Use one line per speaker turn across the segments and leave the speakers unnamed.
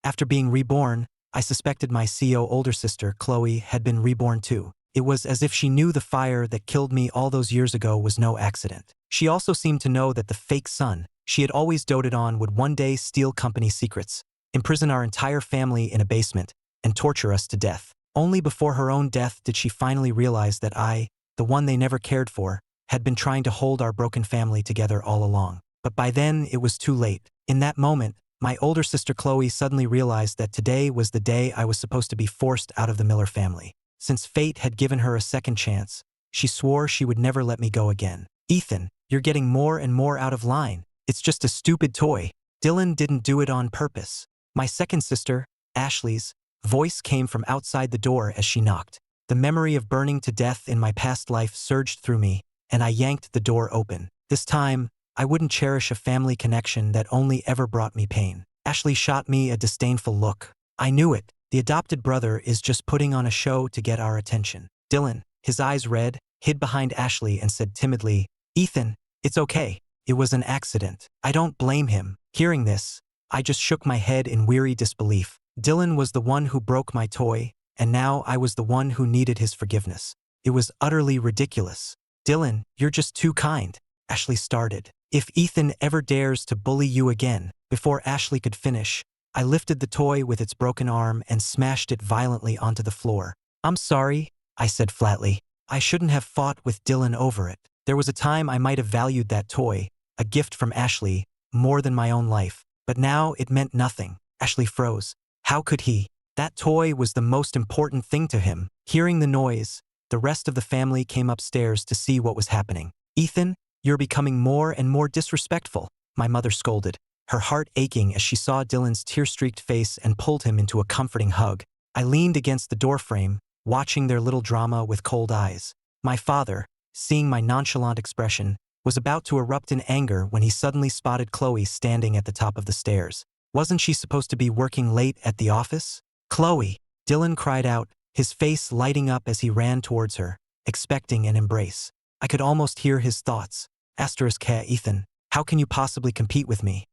After being reborn, I suspected my CO older sister, Chloe, had been reborn too. It was as if she knew the fire that killed me all those years ago was no accident. She also seemed to know that the fake son she had always doted on would one day steal company secrets, imprison our entire family in a basement, and torture us to death. Only before her own death did she finally realize that I, the one they never cared for, had been trying to hold our broken family together all along. But by then, it was too late. In that moment, my older sister Chloe suddenly realized that today was the day I was supposed to be forced out of the Miller family. Since fate had given her a second chance, she swore she would never let me go again. "Ethan, you're getting more and more out of line. It's just a stupid toy. Dylan didn't do it on purpose." My second sister, Ashley's, voice came from outside the door as she knocked. The memory of burning to death in my past life surged through me, and I yanked the door open. This time, I wouldn't cherish a family connection that only ever brought me pain. Ashley shot me a disdainful look. I knew it. The adopted brother is just putting on a show to get our attention. Dylan, his eyes red, hid behind Ashley and said timidly, "Ethan, it's okay. It was an accident. I don't blame him." Hearing this, I just shook my head in weary disbelief. Dylan was the one who broke my toy, and now I was the one who needed his forgiveness. It was utterly ridiculous. "Dylan, you're just too kind," Ashley started. "If Ethan ever dares to bully you again." Before Ashley could finish, I lifted the toy with its broken arm and smashed it violently onto the floor. "I'm sorry," I said flatly. "I shouldn't have fought with Dylan over it. There was a time I might have valued that toy, a gift from Ashley, more than my own life. But now it meant nothing." Ashley froze. How could he? That toy was the most important thing to him. Hearing the noise, the rest of the family came upstairs to see what was happening. "Ethan, you're becoming more and more disrespectful," my mother scolded, her heart aching as she saw Dylan's tear-streaked face and pulled him into a comforting hug. I leaned against the doorframe, watching their little drama with cold eyes. My father, seeing my nonchalant expression, was about to erupt in anger when he suddenly spotted Chloe standing at the top of the stairs. Wasn't she supposed to be working late at the office? "Chloe!" Dylan cried out, his face lighting up as he ran towards her, expecting an embrace. I could almost hear his thoughts. Hey, Ethan, how can you possibly compete with me?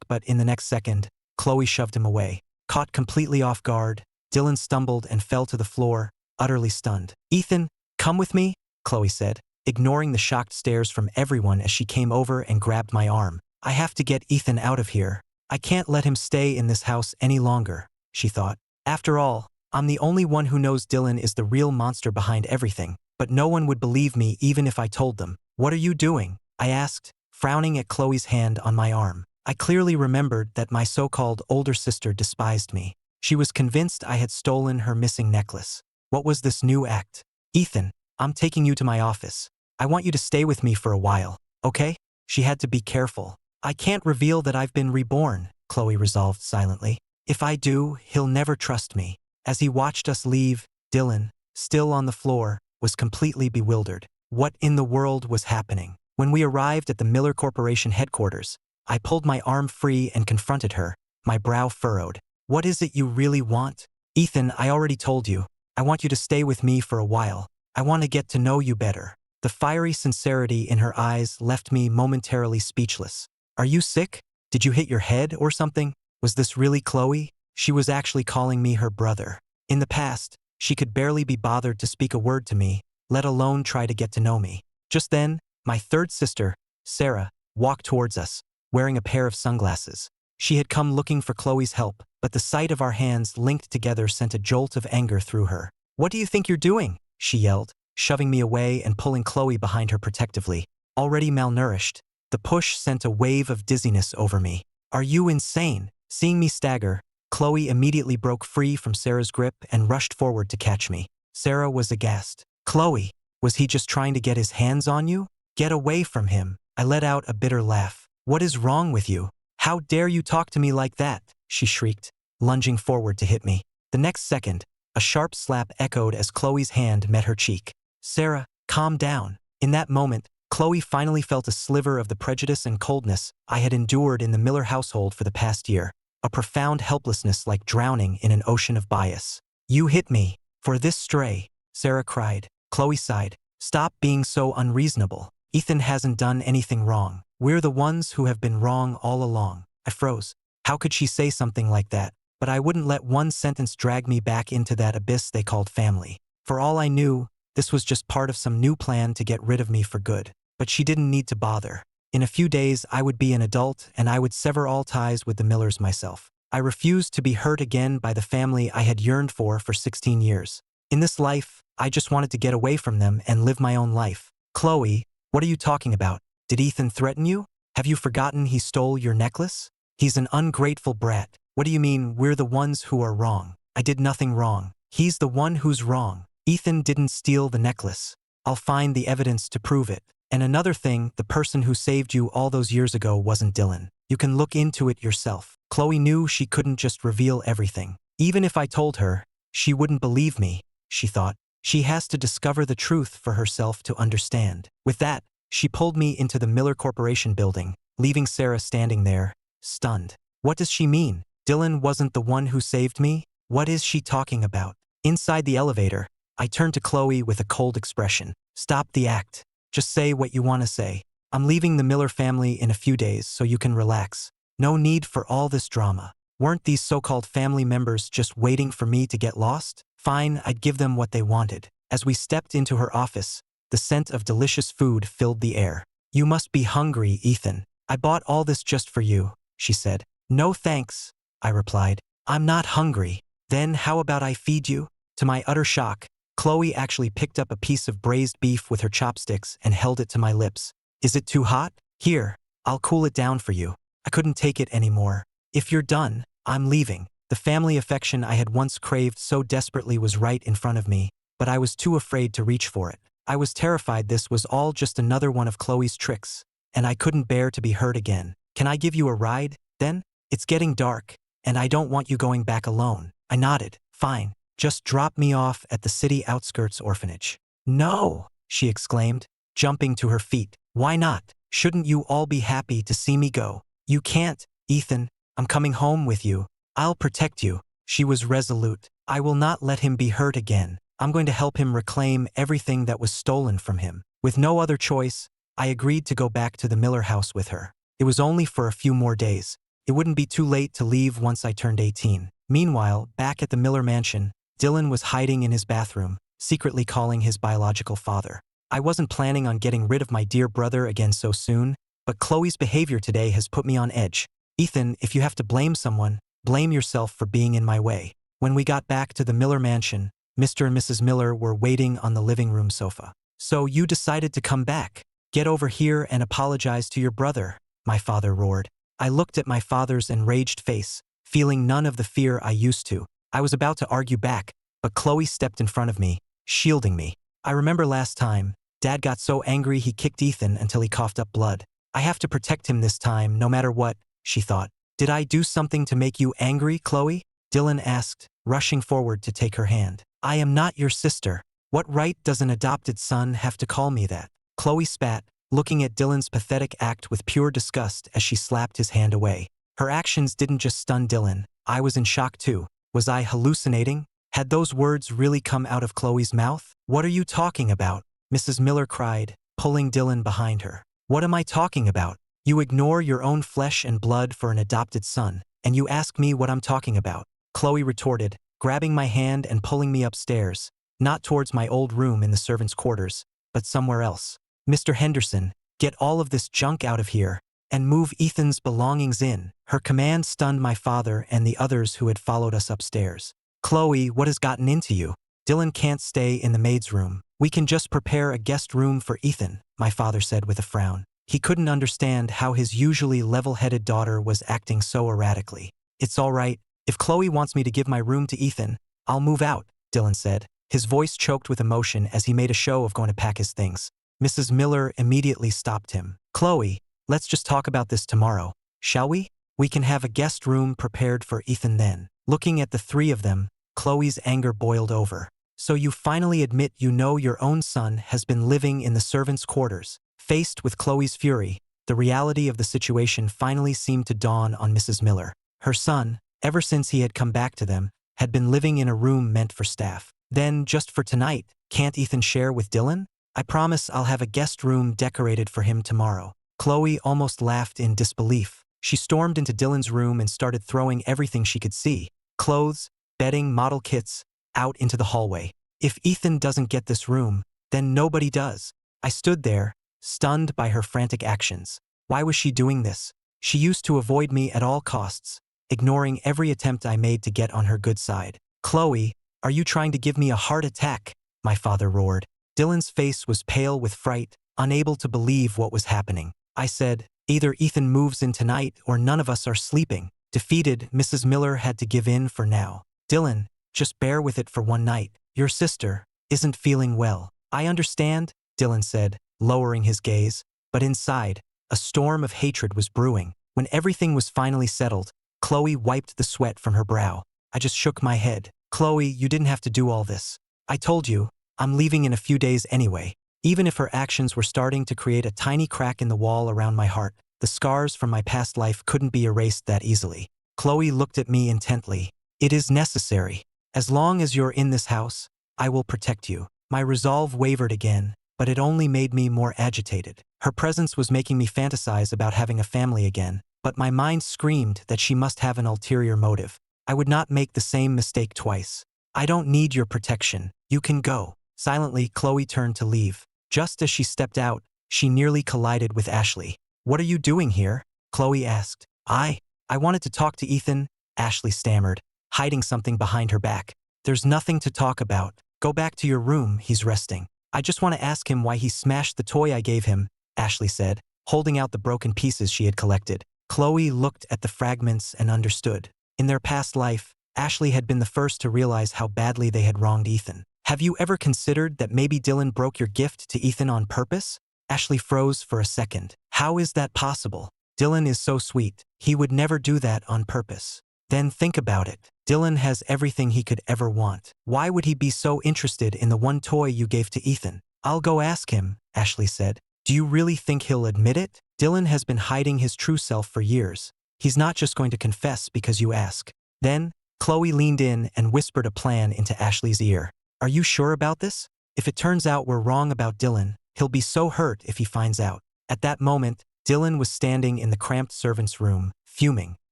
But in the next second, Chloe shoved him away. Caught completely off guard, Dylan stumbled and fell to the floor, utterly stunned. "Ethan, come with me," Chloe said, ignoring the shocked stares from everyone as she came over and grabbed my arm. "I have to get Ethan out of here. I can't let him stay in this house any longer," she thought. "After all, I'm the only one who knows Dylan is the real monster behind everything, but no one would believe me even if I told them." "What are you doing?" I asked, frowning at Chloe's hand on my arm. I clearly remembered that my so-called older sister despised me. She was convinced I had stolen her missing necklace. What was this new act? "Ethan, I'm taking you to my office. I want you to stay with me for a while, okay?" She had to be careful. "I can't reveal that I've been reborn," Chloe resolved silently. "If I do, he'll never trust me." As he watched us leave, Dylan, still on the floor, was completely bewildered. What in the world was happening? When we arrived at the Miller Corporation headquarters, I pulled my arm free and confronted her, my brow furrowed. "What is it you really want?" "Ethan, I already told you. I want you to stay with me for a while. I want to get to know you better." The fiery sincerity in her eyes left me momentarily speechless. "Are you sick? Did you hit your head or something? Was this really Chloe?" She was actually calling me her brother. In the past, she could barely be bothered to speak a word to me, let alone try to get to know me. Just then, my third sister, Sarah, walked towards us, wearing a pair of sunglasses. She had come looking for Chloe's help, but the sight of our hands linked together sent a jolt of anger through her. "What do you think you're doing?" she yelled, shoving me away and pulling Chloe behind her protectively. Already malnourished, the push sent a wave of dizziness over me. "Are you insane?" Seeing me stagger, Chloe immediately broke free from Sarah's grip and rushed forward to catch me. Sarah was aghast. "Chloe, was he just trying to get his hands on you? Get away from him." I let out a bitter laugh. "What is wrong with you? How dare you talk to me like that?" she shrieked, lunging forward to hit me. The next second, a sharp slap echoed as Chloe's hand met her cheek. "Sarah, calm down." In that moment, Chloe finally felt a sliver of the prejudice and coldness I had endured in the Miller household for the past year, a profound helplessness like drowning in an ocean of bias. "You hit me. For this stray," Sarah cried. Chloe sighed. "Stop being so unreasonable. Ethan hasn't done anything wrong. We're the ones who have been wrong all along." I froze. How could she say something like that? but I wouldn't let one sentence drag me back into that abyss they called family. For all I knew, this was just part of some new plan to get rid of me for good. But she didn't need to bother. In a few days, I would be an adult and I would sever all ties with the Millers myself. I refused to be hurt again by the family I had yearned for 16 years. In this life, I just wanted to get away from them and live my own life. Chloe, what are you talking about? Did Ethan threaten you? Have you forgotten he stole your necklace? He's an ungrateful brat. What do you mean we're the ones who are wrong? I did nothing wrong. He's the one who's wrong. Ethan didn't steal the necklace. I'll find the evidence to prove it. And another thing, the person who saved you all those years ago wasn't Dylan. You can look into it yourself. Chloe knew she couldn't just reveal everything. Even if I told her, she wouldn't believe me, she thought. She has to discover the truth for herself to understand. With that, she pulled me into the Miller Corporation building, leaving Sarah standing there, stunned. What does she mean? Dylan wasn't the one who saved me? What is she talking about? Inside the elevator, I turned to Chloe with a cold expression. Stop the act. Just say what you want to say. I'm leaving the Miller family in a few days so you can relax. No need for all this drama. Weren't these so-called family members just waiting for me to get lost? Fine, I'd give them what they wanted. As we stepped into her office, the scent of delicious food filled the air. You must be hungry, Ethan. I bought all this just for you, she said. No thanks, I replied. I'm not hungry. Then how about I feed you? To my utter shock, Chloe actually picked up a piece of braised beef with her chopsticks and held it to my lips. Is it too hot? Here, I'll cool it down for you. I couldn't take it anymore. If you're done, I'm leaving. The family affection I had once craved so desperately was right in front of me, but I was too afraid to reach for it. I was terrified this was all just another one of Chloe's tricks, and I couldn't bear to be hurt again. Can I give you a ride, then? It's getting dark, and I don't want you going back alone. I nodded. Fine. Just drop me off at the city outskirts orphanage. No, she exclaimed, jumping to her feet. Why not? Shouldn't you all be happy to see me go? You can't, Ethan. I'm coming home with you. I'll protect you. She was resolute. I will not let him be hurt again. I'm going to help him reclaim everything that was stolen from him. With no other choice, I agreed to go back to the Miller house with her. It was only for a few more days. It wouldn't be too late to leave once I turned 18. Meanwhile, back at the Miller mansion, Dylan was hiding in his bathroom, secretly calling his biological father. I wasn't planning on getting rid of my dear brother again so soon, but Chloe's behavior today has put me on edge. Ethan, if you have to blame someone, blame yourself for being in my way. When we got back to the Miller mansion, Mr. and Mrs. Miller were waiting on the living room sofa. So you decided to come back. Get over here and apologize to your brother, my father roared. I looked at my father's enraged face, feeling none of the fear I used to. I was about to argue back, but Chloe stepped in front of me, shielding me. I remember last time, Dad got so angry he kicked Ethan until he coughed up blood. I have to protect him this time, no matter what, she thought. Did I do something to make you angry, Chloe? Dylan asked, rushing forward to take her hand. I am not your sister. What right does an adopted son have to call me that? Chloe spat, looking at Dylan's pathetic act with pure disgust as she slapped his hand away. Her actions didn't just stun Dylan. I was in shock too. Was I hallucinating? Had those words really come out of Chloe's mouth? What are you talking about? Mrs. Miller cried, pulling Dylan behind her. What am I talking about? You ignore your own flesh and blood for an adopted son, and you ask me what I'm talking about. Chloe retorted, grabbing my hand and pulling me upstairs, not towards my old room in the servants' quarters, but somewhere else. Mr. Henderson, get all of this junk out of here, and move Ethan's belongings in. Her command stunned my father and the others who had followed us upstairs. Chloe, what has gotten into you? Dylan can't stay in the maid's room. We can just prepare a guest room for Ethan, my father said with a frown. He couldn't understand how his usually level-headed daughter was acting so erratically. It's all right. If Chloe wants me to give my room to Ethan, I'll move out, Dylan said. His voice choked with emotion as he made a show of going to pack his things. Mrs. Miller immediately stopped him. Chloe, let's just talk about this tomorrow, shall we? We can have a guest room prepared for Ethan then. Looking at the three of them, Chloe's anger boiled over. So you finally admit you know your own son has been living in the servants' quarters. Faced with Chloe's fury, the reality of the situation finally seemed to dawn on Mrs. Miller. Her son, ever since he had come back to them, had been living in a room meant for staff. Then, just for tonight, can't Ethan share with Dylan? I promise I'll have a guest room decorated for him tomorrow. Chloe almost laughed in disbelief. She stormed into Dylan's room and started throwing everything she could see. clothes, bedding, model kits, out into the hallway. If Ethan doesn't get this room, then nobody does. I stood there, stunned by her frantic actions. Why was she doing this? She used to avoid me at all costs, ignoring every attempt I made to get on her good side. Chloe, are you trying to give me a heart attack? My father roared. Dylan's face was pale with fright, unable to believe what was happening. I said, either Ethan moves in tonight or none of us are sleeping. Defeated, Mrs. Miller had to give in for now. Dylan, just bear with it for one night. Your sister isn't feeling well. I understand, Dylan said, lowering his gaze, but inside, a storm of hatred was brewing. When everything was finally settled, Chloe wiped the sweat from her brow. I just shook my head. Chloe, you didn't have to do all this. I told you, I'm leaving in a few days anyway. Even if her actions were starting to create a tiny crack in the wall around my heart, the scars from my past life couldn't be erased that easily. Chloe looked at me intently. It is necessary. As long as you're in this house, I will protect you. My resolve wavered again, but it only made me more agitated. Her presence was making me fantasize about having a family again, but my mind screamed that she must have an ulterior motive. I would not make the same mistake twice. I don't need your protection. You can go. Silently, Chloe turned to leave. Just as she stepped out, she nearly collided with Ashley. What are you doing here? Chloe asked. I wanted to talk to Ethan, Ashley stammered, hiding something behind her back. There's nothing to talk about. Go back to your room, he's resting. I just want to ask him why he smashed the toy I gave him, Ashley said, holding out the broken pieces she had collected. Chloe looked at the fragments and understood. In their past life, Ashley had been the first to realize how badly they had wronged Ethan. Have you ever considered that maybe Dylan broke your gift to Ethan on purpose? Ashley froze for a second. How is that possible? Dylan is so sweet. He would never do that on purpose. Then think about it. Dylan has everything he could ever want. Why would he be so interested in the one toy you gave to Ethan? I'll go ask him, Ashley said. Do you really think he'll admit it? Dylan has been hiding his true self for years. He's not just going to confess because you ask. Then, Chloe leaned in and whispered a plan into Ashley's ear. Are you sure about this? If it turns out we're wrong about Dylan, he'll be so hurt if he finds out. At that moment, Dylan was standing in the cramped servant's room, fuming.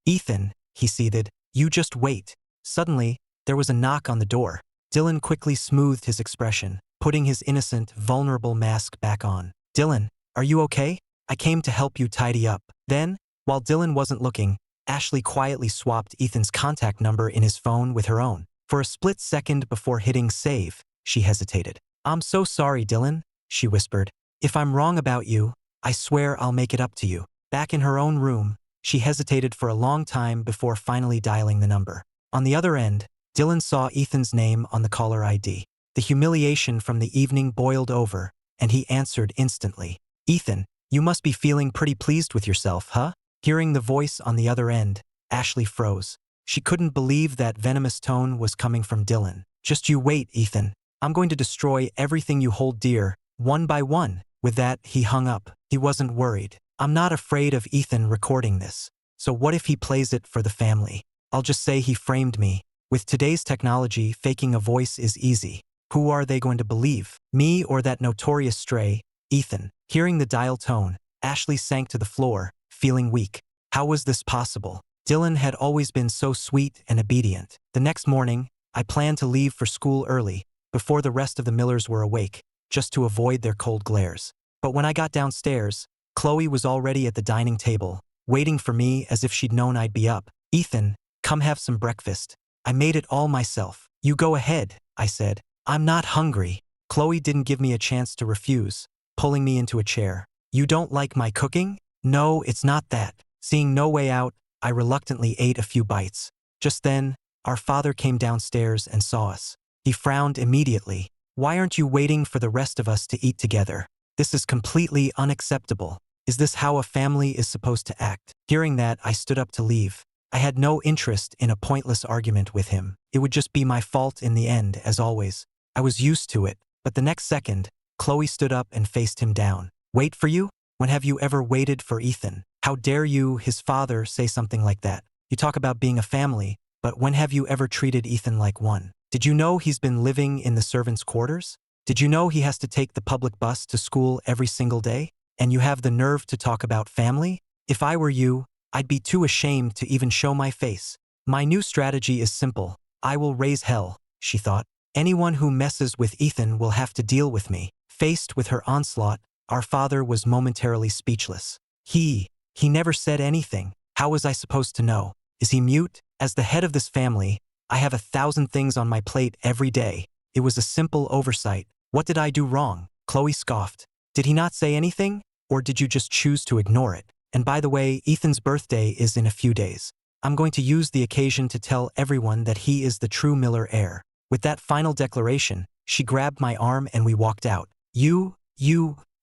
Ethan, he seethed, you just wait. Suddenly, there was a knock on the door. Dylan quickly smoothed his expression, putting his innocent, vulnerable mask back on. Dylan, are you okay? I came to help you tidy up. Then, while Dylan wasn't looking, Ashley quietly swapped Ethan's contact number in his phone with her own. For a split second before hitting save, she hesitated. I'm so sorry, Dylan, she whispered. If I'm wrong about you, I swear I'll make it up to you. Back in her own room, she hesitated for a long time before finally dialing the number. On the other end, Dylan saw Ethan's name on the caller ID. The humiliation from the evening boiled over, and he answered instantly. Ethan, you must be feeling pretty pleased with yourself, huh? Hearing the voice on the other end, Ashley froze. She couldn't believe that venomous tone was coming from Dylan. Just you wait, Ethan. I'm going to destroy everything you hold dear, one by one. With that, he hung up. He wasn't worried. I'm not afraid of Ethan recording this. So what if he plays it for the family? I'll just say he framed me. With today's technology, faking a voice is easy. Who are they going to believe? Me or that notorious stray, Ethan? Hearing the dial tone, Ashley sank to the floor, feeling weak. How was this possible? Dylan had always been so sweet and obedient. The next morning, I planned to leave for school early, before the rest of the Millers were awake, just to avoid their cold glares. But when I got downstairs, Chloe was already at the dining table, waiting for me as if she'd known I'd be up. Ethan, come have some breakfast. I made it all myself. You go ahead, I said. I'm not hungry. Chloe didn't give me a chance to refuse, pulling me into a chair. You don't like my cooking? No, it's not that. Seeing no way out, I reluctantly ate a few bites. Just then, our father came downstairs and saw us. He frowned immediately. Why aren't you waiting for the rest of us to eat together? This is completely unacceptable. Is this how a family is supposed to act? Hearing that, I stood up to leave. I had no interest in a pointless argument with him. It would just be my fault in the end, as always. I was used to it. But the next second, Chloe stood up and faced him down. Wait for you? When have you ever waited for Ethan? How dare you, his father, say something like that? You talk about being a family, but when have you ever treated Ethan like one? Did you know he's been living in the servants' quarters? Did you know he has to take the public bus to school every single day? And you have the nerve to talk about family? If I were you, I'd be too ashamed to even show my face. My new strategy is simple. I will raise hell, she thought. Anyone who messes with Ethan will have to deal with me. Faced with her onslaught, our father was momentarily speechless. He never said anything. How was I supposed to know? Is he mute? As the head of this family, I have 1,000 things on my plate every day. It was a simple oversight. What did I do wrong? Chloe scoffed. Did he not say anything? Or did you just choose to ignore it? And by the way, Ethan's birthday is in a few days. I'm going to use the occasion to tell everyone that he is the true Miller heir. With that final declaration, she grabbed my arm and we walked out. You,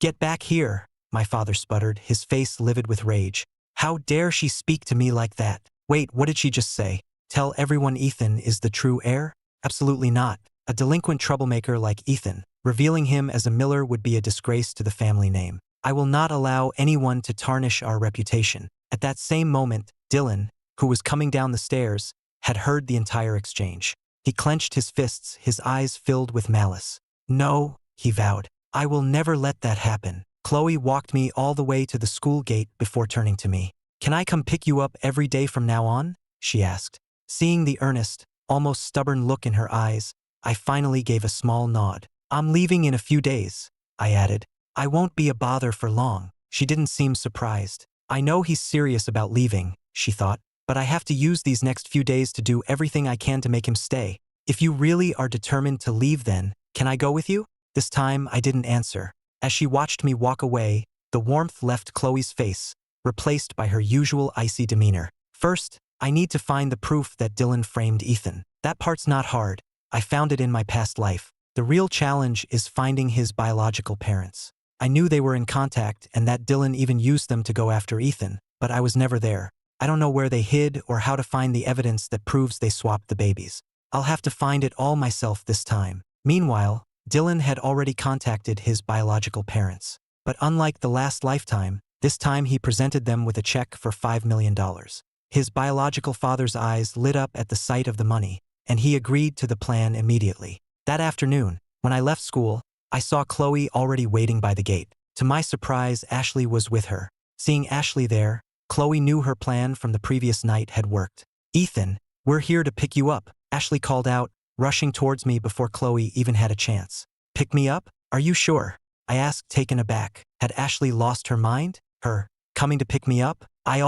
get back here, my father sputtered, his face livid with rage. How dare she speak to me like that? Wait, what did she just say? Tell everyone Ethan is the true heir? Absolutely not. A delinquent troublemaker like Ethan, revealing him as a Miller would be a disgrace to the family name. I will not allow anyone to tarnish our reputation. At that same moment, Dylan, who was coming down the stairs, had heard the entire exchange. He clenched his fists, his eyes filled with malice. No, he vowed. I will never let that happen. Chloe walked me all the way to the school gate before turning to me. Can I come pick you up every day from now on? She asked. Seeing the earnest, almost stubborn look in her eyes, I finally gave a small nod. I'm leaving in a few days, I added. I won't be a bother for long. She didn't seem surprised. I know he's serious about leaving, she thought, but I have to use these next few days to do everything I can to make him stay. If you really are determined to leave then, can I go with you? This time I didn't answer. As she watched me walk away, the warmth left Chloe's face, replaced by her usual icy demeanor. First, I need to find the proof that Dylan framed Ethan. That part's not hard. I found it in my past life. The real challenge is finding his biological parents. I knew they were in contact and that Dylan even used them to go after Ethan, but I was never there. I don't know where they hid or how to find the evidence that proves they swapped the babies. I'll have to find it all myself this time. Meanwhile, Dylan had already contacted his biological parents. But unlike the last lifetime, this time he presented them with a check for $5 million. His biological father's eyes lit up at the sight of the money, and he agreed to the plan immediately. That afternoon, when I left school, I saw Chloe already waiting by the gate. To my surprise, Ashley was with her. Seeing Ashley there, Chloe knew her plan from the previous night had worked. Ethan, we're here to pick you up, Ashley called out, rushing towards me before Chloe even had a chance. Pick me up? Are you sure? I asked, taken aback. Had Ashley lost her mind? Her coming to pick me up? I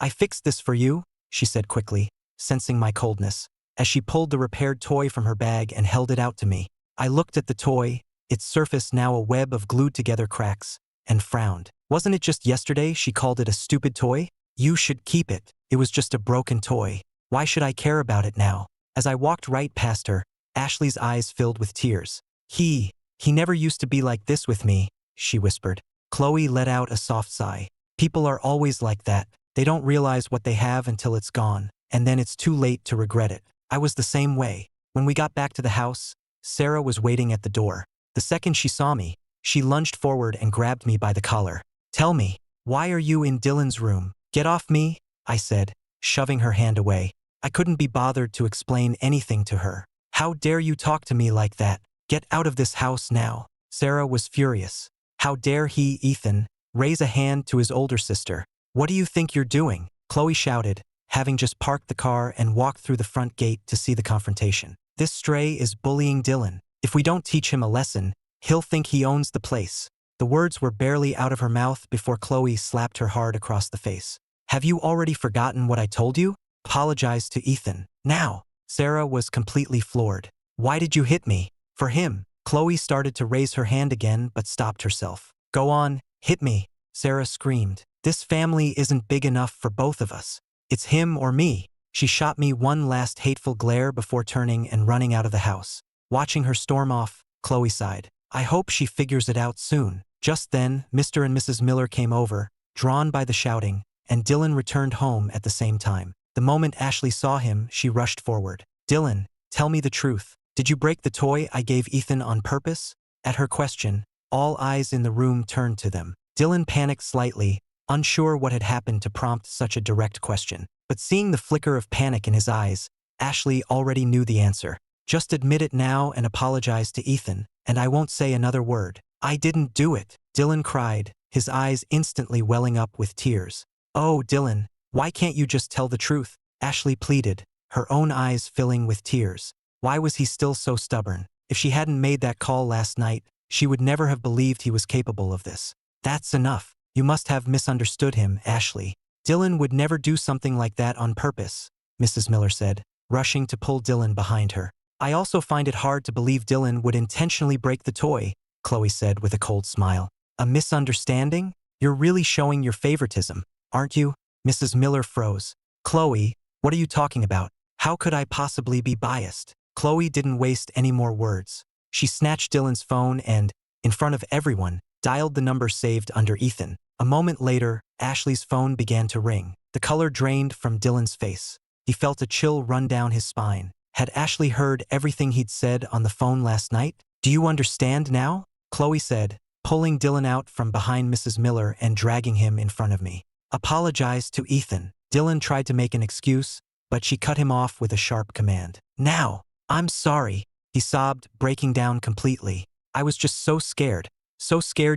fixed this for you, she said quickly, sensing my coldness. As she pulled the repaired toy from her bag and held it out to me, I looked at the toy, its surface now a web of glued-together cracks, and frowned. Wasn't it just yesterday she called it a stupid toy? You should keep it. It was just a broken toy. Why should I care about it now? As I walked right past her, Ashley's eyes filled with tears. He never used to be like this with me, she whispered. Chloe let out a soft sigh. People are always like that. They don't realize what they have until it's gone, and then it's too late to regret it. I was the same way. When we got back to the house, Sarah was waiting at the door. The second she saw me, she lunged forward and grabbed me by the collar. Tell me, why are you in Dylan's room? Get off me, I said, shoving her hand away. I couldn't be bothered to explain anything to her. How dare you talk to me like that? Get out of this house now. Sarah was furious. How dare he, Ethan, raise a hand to his older sister? What do you think you're doing? Chloe shouted, having just parked the car and walked through the front gate to see the confrontation. This stray is bullying Dylan. If we don't teach him a lesson, he'll think he owns the place. The words were barely out of her mouth before Chloe slapped her hard across the face. Have you already forgotten what I told you? Apologize to Ethan. Now. Sarah was completely floored. Why did you hit me? For him. Chloe started to raise her hand again but stopped herself. Go on, hit me, Sarah screamed. This family isn't big enough for both of us. It's him or me. She shot me one last hateful glare before turning and running out of the house. Watching her storm off, Chloe sighed. I hope she figures it out soon. Just then, Mr. and Mrs. Miller came over, drawn by the shouting, and Dylan returned home at the same time. The moment Ashley saw him, she rushed forward. Dylan, tell me the truth. Did you break the toy I gave Ethan on purpose? At her question, all eyes in the room turned to them. Dylan panicked slightly, unsure what had happened to prompt such a direct question. But seeing the flicker of panic in his eyes, Ashley already knew the answer. Just admit it now and apologize to Ethan, and I won't say another word. I didn't do it, Dylan cried, his eyes instantly welling up with tears. Oh, Dylan, why can't you just tell the truth? Ashley pleaded, her own eyes filling with tears. Why was he still so stubborn? If she hadn't made that call last night, she would never have believed he was capable of this. That's enough. You must have misunderstood him, Ashley. Dylan would never do something like that on purpose, Mrs. Miller said, rushing to pull Dylan behind her. I also find it hard to believe Dylan would intentionally break the toy, Chloe said with a cold smile. A misunderstanding? You're really showing your favoritism, aren't you? Mrs. Miller froze. Chloe, what are you talking about? How could I possibly be biased? Chloe didn't waste any more words. She snatched Dylan's phone and, in front of everyone, dialed the number saved under Ethan. A moment later, Ashley's phone began to ring. The color drained from Dylan's face. He felt a chill run down his spine. Had Ashley heard everything he'd said on the phone last night? Do you understand now? Chloe said, pulling Dylan out from behind Mrs. Miller and dragging him in front of me. Apologize to Ethan. Dylan tried to make an excuse, but she cut him off with a sharp command. Now, I'm sorry, he sobbed, breaking down completely. I was just so scared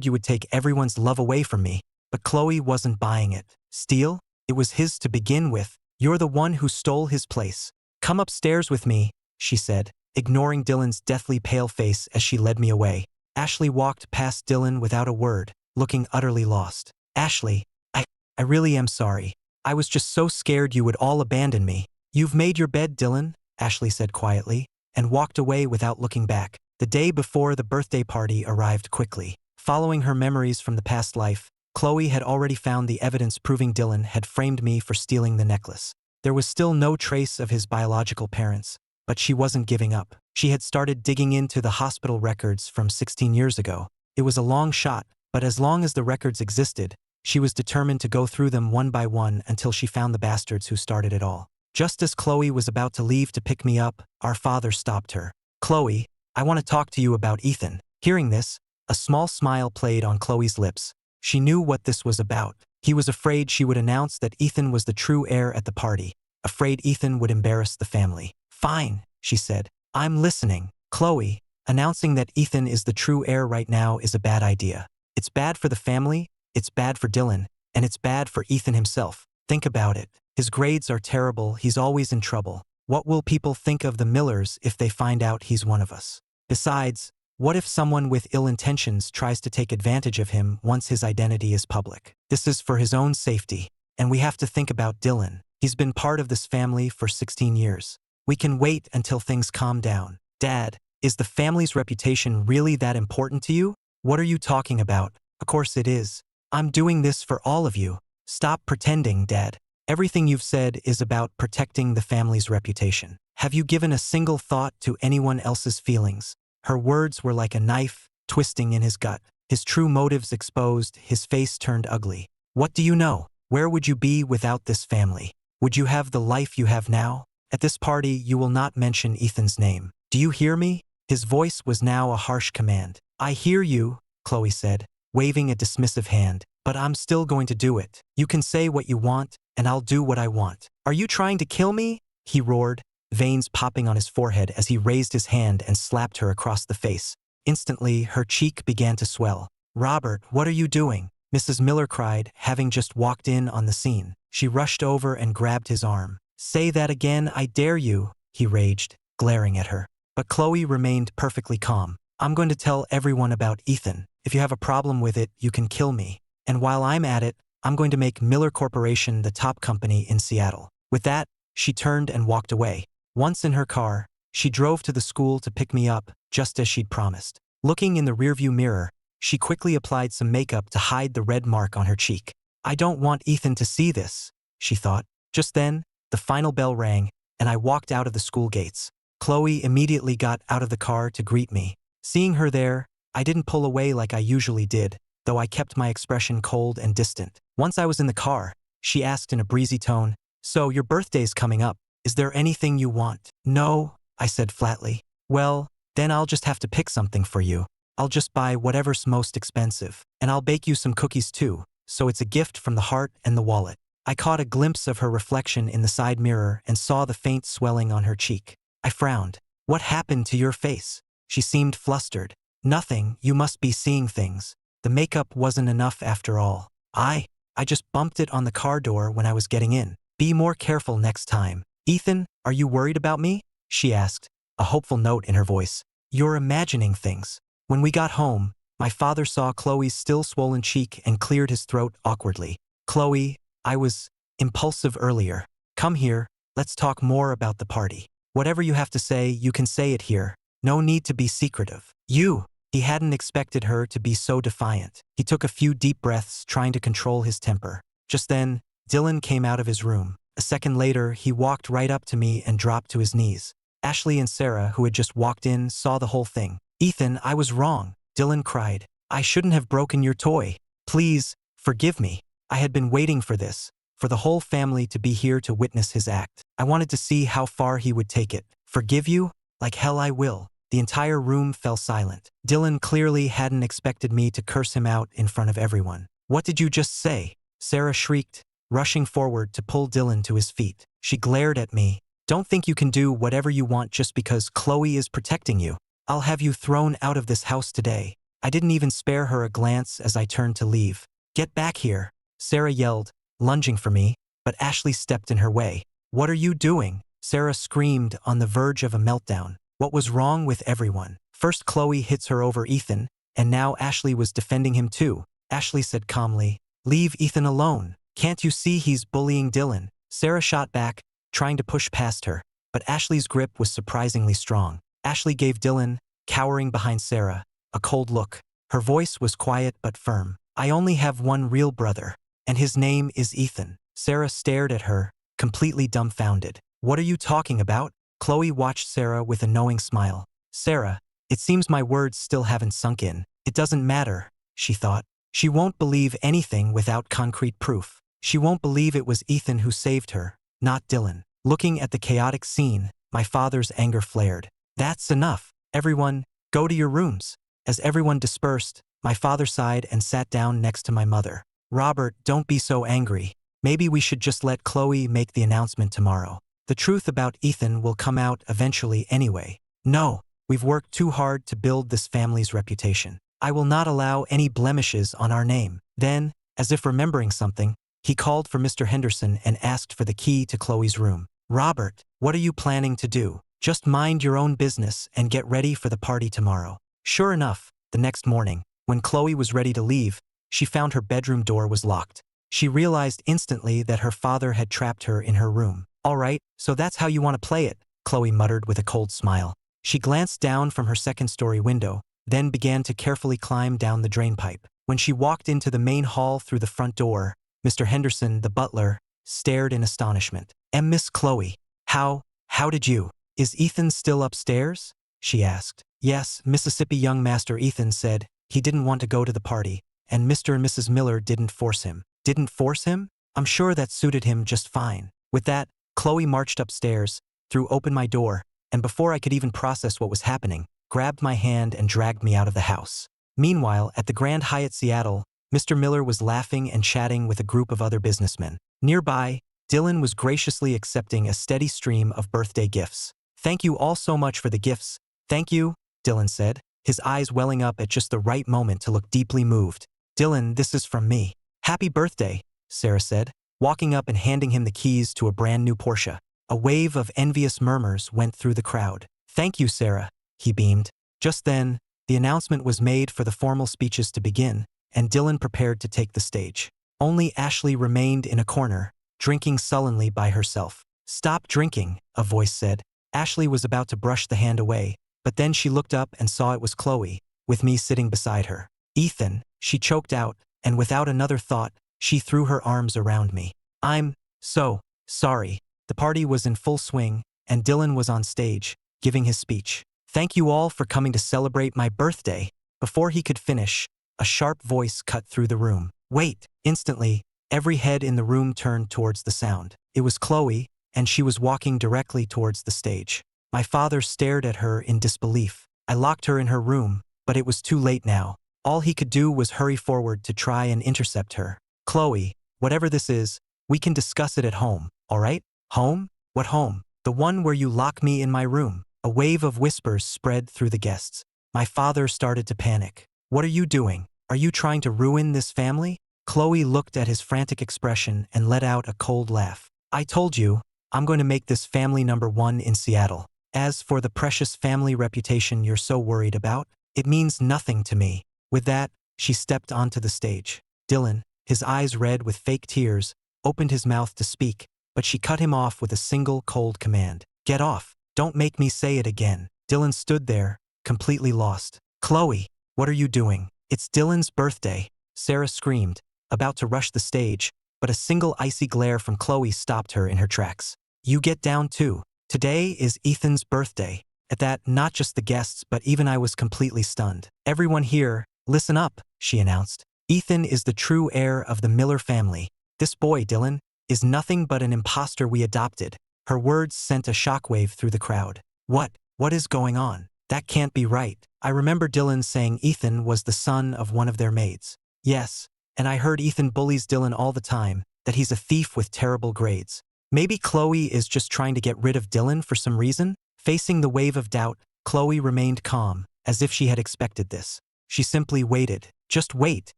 you would take everyone's love away from me. But Chloe wasn't buying it. Steal? It was his to begin with. You're the one who stole his place. Come upstairs with me, she said, ignoring Dylan's deathly pale face as she led me away. Ashley walked past Dylan without a word, looking utterly lost. Ashley, I really am sorry. I was just so scared you would all abandon me. You've made your bed, Dylan, Ashley said quietly, and walked away without looking back. The day before the birthday party arrived quickly. Following her memories from the past life, Chloe had already found the evidence proving Dylan had framed me for stealing the necklace. There was still no trace of his biological parents, but she wasn't giving up. She had started digging into the hospital records from 16 years ago. It was a long shot, but as long as the records existed, she was determined to go through them one by one until she found the bastards who started it all. Just as Chloe was about to leave to pick me up, our father stopped her. Chloe, I want to talk to you about Ethan. Hearing this, a small smile played on Chloe's lips. She knew what this was about. He was afraid she would announce that Ethan was the true heir at the party, afraid Ethan would embarrass the family. Fine, she said. I'm listening. Chloe, announcing that Ethan is the true heir right now is a bad idea. It's bad for the family, it's bad for Dylan, and it's bad for Ethan himself. Think about it. His grades are terrible, he's always in trouble. What will people think of the Millers if they find out he's one of us? Besides, what if someone with ill intentions tries to take advantage of him once his identity is public? This is for his own safety, and we have to think about Dylan. He's been part of this family for 16 years. We can wait until things calm down. Dad, is the family's reputation really that important to you? What are you talking about? Of course it is. I'm doing this for all of you. Stop pretending, Dad. Everything you've said is about protecting the family's reputation. Have you given a single thought to anyone else's feelings? Her words were like a knife, twisting in his gut. His true motives exposed, his face turned ugly. What do you know? Where would you be without this family? Would you have the life you have now? At this party, you will not mention Ethan's name. Do you hear me? His voice was now a harsh command. I hear you, Chloe said, waving a dismissive hand, but I'm still going to do it. You can say what you want, and I'll do what I want. Are you trying to kill me? He roared, veins popping on his forehead as he raised his hand and slapped her across the face. Instantly, her cheek began to swell. Robert, what are you doing? Mrs. Miller cried, having just walked in on the scene. She rushed over and grabbed his arm. Say that again, I dare you, he raged, glaring at her. But Chloe remained perfectly calm. I'm going to tell everyone about Ethan. If you have a problem with it, you can kill me. And while I'm at it, I'm going to make Miller Corporation the top company in Seattle. With that, she turned and walked away. Once in her car, she drove to the school to pick me up, just as she'd promised. Looking in the rearview mirror, she quickly applied some makeup to hide the red mark on her cheek. I don't want Ethan to see this, she thought. Just then, the final bell rang, and I walked out of the school gates. Chloe immediately got out of the car to greet me. Seeing her there, I didn't pull away like I usually did, though I kept my expression cold and distant. Once I was in the car, she asked in a breezy tone, So, your birthday's coming up. Is there anything you want? No, I said flatly. Well, then I'll just have to pick something for you. I'll just buy whatever's most expensive. And I'll bake you some cookies too, so it's a gift from the heart and the wallet. I caught a glimpse of her reflection in the side mirror and saw the faint swelling on her cheek. I frowned. What happened to your face? She seemed flustered. Nothing, you must be seeing things. The makeup wasn't enough after all. I just bumped it on the car door when I was getting in. Be more careful next time. Ethan, are you worried about me? She asked, a hopeful note in her voice. You're imagining things. When we got home, my father saw Chloe's still swollen cheek and cleared his throat awkwardly. Chloe, I was impulsive earlier. Come here, let's talk more about the party. Whatever you have to say, you can say it here. No need to be secretive. He hadn't expected her to be so defiant. He took a few deep breaths, trying to control his temper. Just then, Dylan came out of his room. A second later, he walked right up to me and dropped to his knees. Ashley and Sarah, who had just walked in, saw the whole thing. Ethan, I was wrong, Dylan cried. I shouldn't have broken your toy. Please, forgive me. I had been waiting for this, for the whole family to be here to witness his act. I wanted to see how far he would take it. Forgive you? Like hell I will. The entire room fell silent. Dylan clearly hadn't expected me to curse him out in front of everyone. What did you just say? Sarah shrieked, rushing forward to pull Dylan to his feet. She glared at me. Don't think you can do whatever you want just because Chloe is protecting you. I'll have you thrown out of this house today. I didn't even spare her a glance as I turned to leave. Get back here, Sarah yelled, lunging for me, but Ashley stepped in her way. What are you doing? Sarah screamed on the verge of a meltdown. What was wrong with everyone? First Chloe hits her over Ethan, and now Ashley was defending him too. Ashley said calmly, leave Ethan alone. Can't you see he's bullying Dylan? Sarah shot back, trying to push past her, but Ashley's grip was surprisingly strong. Ashley gave Dylan, cowering behind Sarah, a cold look. Her voice was quiet but firm. I only have one real brother, and his name is Ethan. Sarah stared at her, completely dumbfounded. What are you talking about? Chloe watched Sarah with a knowing smile. Sarah, it seems my words still haven't sunk in. It doesn't matter, she thought. She won't believe anything without concrete proof. She won't believe it was Ethan who saved her, not Dylan. Looking at the chaotic scene, my father's anger flared. That's enough. Everyone, go to your rooms. As everyone dispersed, my father sighed and sat down next to my mother. Robert, don't be so angry. Maybe we should just let Chloe make the announcement tomorrow. The truth about Ethan will come out eventually anyway. No, we've worked too hard to build this family's reputation. I will not allow any blemishes on our name. Then, as if remembering something, he called for Mr. Henderson and asked for the key to Chloe's room. Robert, what are you planning to do? Just mind your own business and get ready for the party tomorrow. Sure enough, the next morning, when Chloe was ready to leave, she found her bedroom door was locked. She realized instantly that her father had trapped her in her room. All right, so that's how you want to play it, Chloe muttered with a cold smile. She glanced down from her second-story window, then began to carefully climb down the drainpipe. When she walked into the main hall through the front door, Mr. Henderson, the butler, stared in astonishment. Miss Chloe, how did you? Is Ethan still upstairs? She asked. Yes, Mississippi young Master Ethan said he didn't want to go to the party, and Mr. and Mrs. Miller didn't force him. Didn't force him? I'm sure that suited him just fine. With that, Chloe marched upstairs, threw open my door, and before I could even process what was happening, grabbed my hand and dragged me out of the house. Meanwhile, at the Grand Hyatt Seattle, Mr. Miller was laughing and chatting with a group of other businessmen. Nearby, Dylan was graciously accepting a steady stream of birthday gifts. Thank you all so much for the gifts. Thank you, Dylan said, his eyes welling up at just the right moment to look deeply moved. Dylan, this is from me. Happy birthday, Sarah said, walking up and handing him the keys to a brand new Porsche. A wave of envious murmurs went through the crowd. Thank you, Sarah, he beamed. Just then, the announcement was made for the formal speeches to begin, and Dylan prepared to take the stage. Only Ashley remained in a corner, drinking sullenly by herself. Stop drinking, a voice said. Ashley was about to brush the hand away, but then she looked up and saw it was Chloe, with me sitting beside her. Ethan, she choked out, and without another thought, she threw her arms around me. I'm so sorry. The party was in full swing, and Dylan was on stage, giving his speech. Thank you all for coming to celebrate my birthday. Before he could finish, a sharp voice cut through the room. Wait! Instantly, every head in the room turned towards the sound. It was Chloe, and she was walking directly towards the stage. My father stared at her in disbelief. I locked her in her room, but it was too late now. All he could do was hurry forward to try and intercept her. Chloe, whatever this is, we can discuss it at home, all right? Home? What home? The one where you lock me in my room. A wave of whispers spread through the guests. My father started to panic. What are you doing? Are you trying to ruin this family? Chloe looked at his frantic expression and let out a cold laugh. I told you, I'm going to make this family #1 in Seattle. As for the precious family reputation you're so worried about, it means nothing to me." With that, she stepped onto the stage. Dylan, his eyes red with fake tears, opened his mouth to speak, but she cut him off with a single cold command. "Get off. Don't make me say it again." Dylan stood there, completely lost. "Chloe, what are you doing? It's Dylan's birthday," Sarah screamed, about to rush the stage, but a single icy glare from Chloe stopped her in her tracks. "You get down too. Today is Ethan's birthday." At that, not just the guests but even I was completely stunned. "Everyone here, listen up," she announced. "Ethan is the true heir of the Miller family. This boy, Dylan, is nothing but an imposter we adopted." Her words sent a shockwave through the crowd. What is going on? That can't be right. I remember Dylan saying Ethan was the son of one of their maids. Yes, and I heard Ethan bullies Dylan all the time, that he's a thief with terrible grades. Maybe Chloe is just trying to get rid of Dylan for some reason? Facing the wave of doubt, Chloe remained calm, as if she had expected this. She simply waited. Just wait,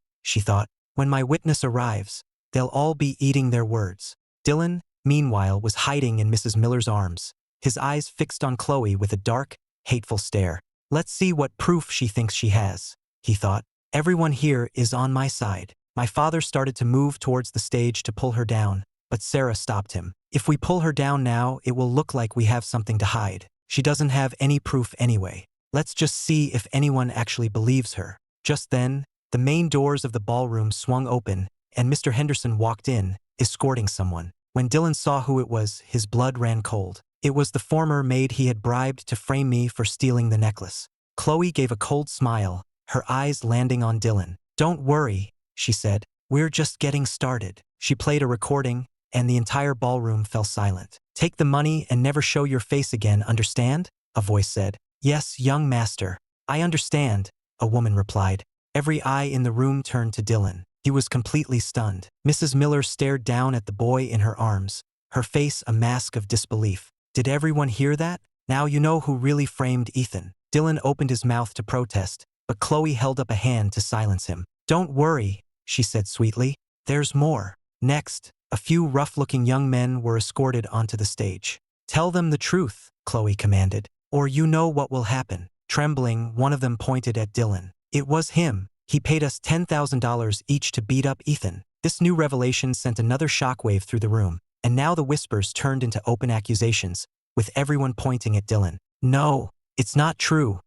she thought. When my witness arrives, they'll all be eating their words. Dylan, meanwhile, was hiding in Mrs. Miller's arms, his eyes fixed on Chloe with a dark, hateful stare. Let's see what proof she thinks she has, he thought. Everyone here is on my side. My father started to move towards the stage to pull her down, but Sarah stopped him. If we pull her down now, it will look like we have something to hide. She doesn't have any proof anyway. Let's just see if anyone actually believes her. Just then, the main doors of the ballroom swung open, and Mr. Henderson walked in, escorting someone. When Dylan saw who it was, his blood ran cold. It was the former maid he had bribed to frame me for stealing the necklace. Chloe gave a cold smile, her eyes landing on Dylan. "Don't worry," she said. "We're just getting started." She played a recording, and the entire ballroom fell silent. "Take the money and never show your face again, understand?" a voice said. "Yes, young master. I understand," a woman replied. Every eye in the room turned to Dylan. He was completely stunned. Mrs. Miller stared down at the boy in her arms, her face a mask of disbelief. "Did everyone hear that? Now you know who really framed Ethan." Dylan opened his mouth to protest, but Chloe held up a hand to silence him. "Don't worry," she said sweetly. "There's more." Next, a few rough-looking young men were escorted onto the stage. "Tell them the truth," Chloe commanded, "or you know what will happen." Trembling, one of them pointed at Dylan. "It was him. He paid us $10,000 each to beat up Ethan." This new revelation sent another shockwave through the room, and now the whispers turned into open accusations, with everyone pointing at Dylan. "No, it's not true.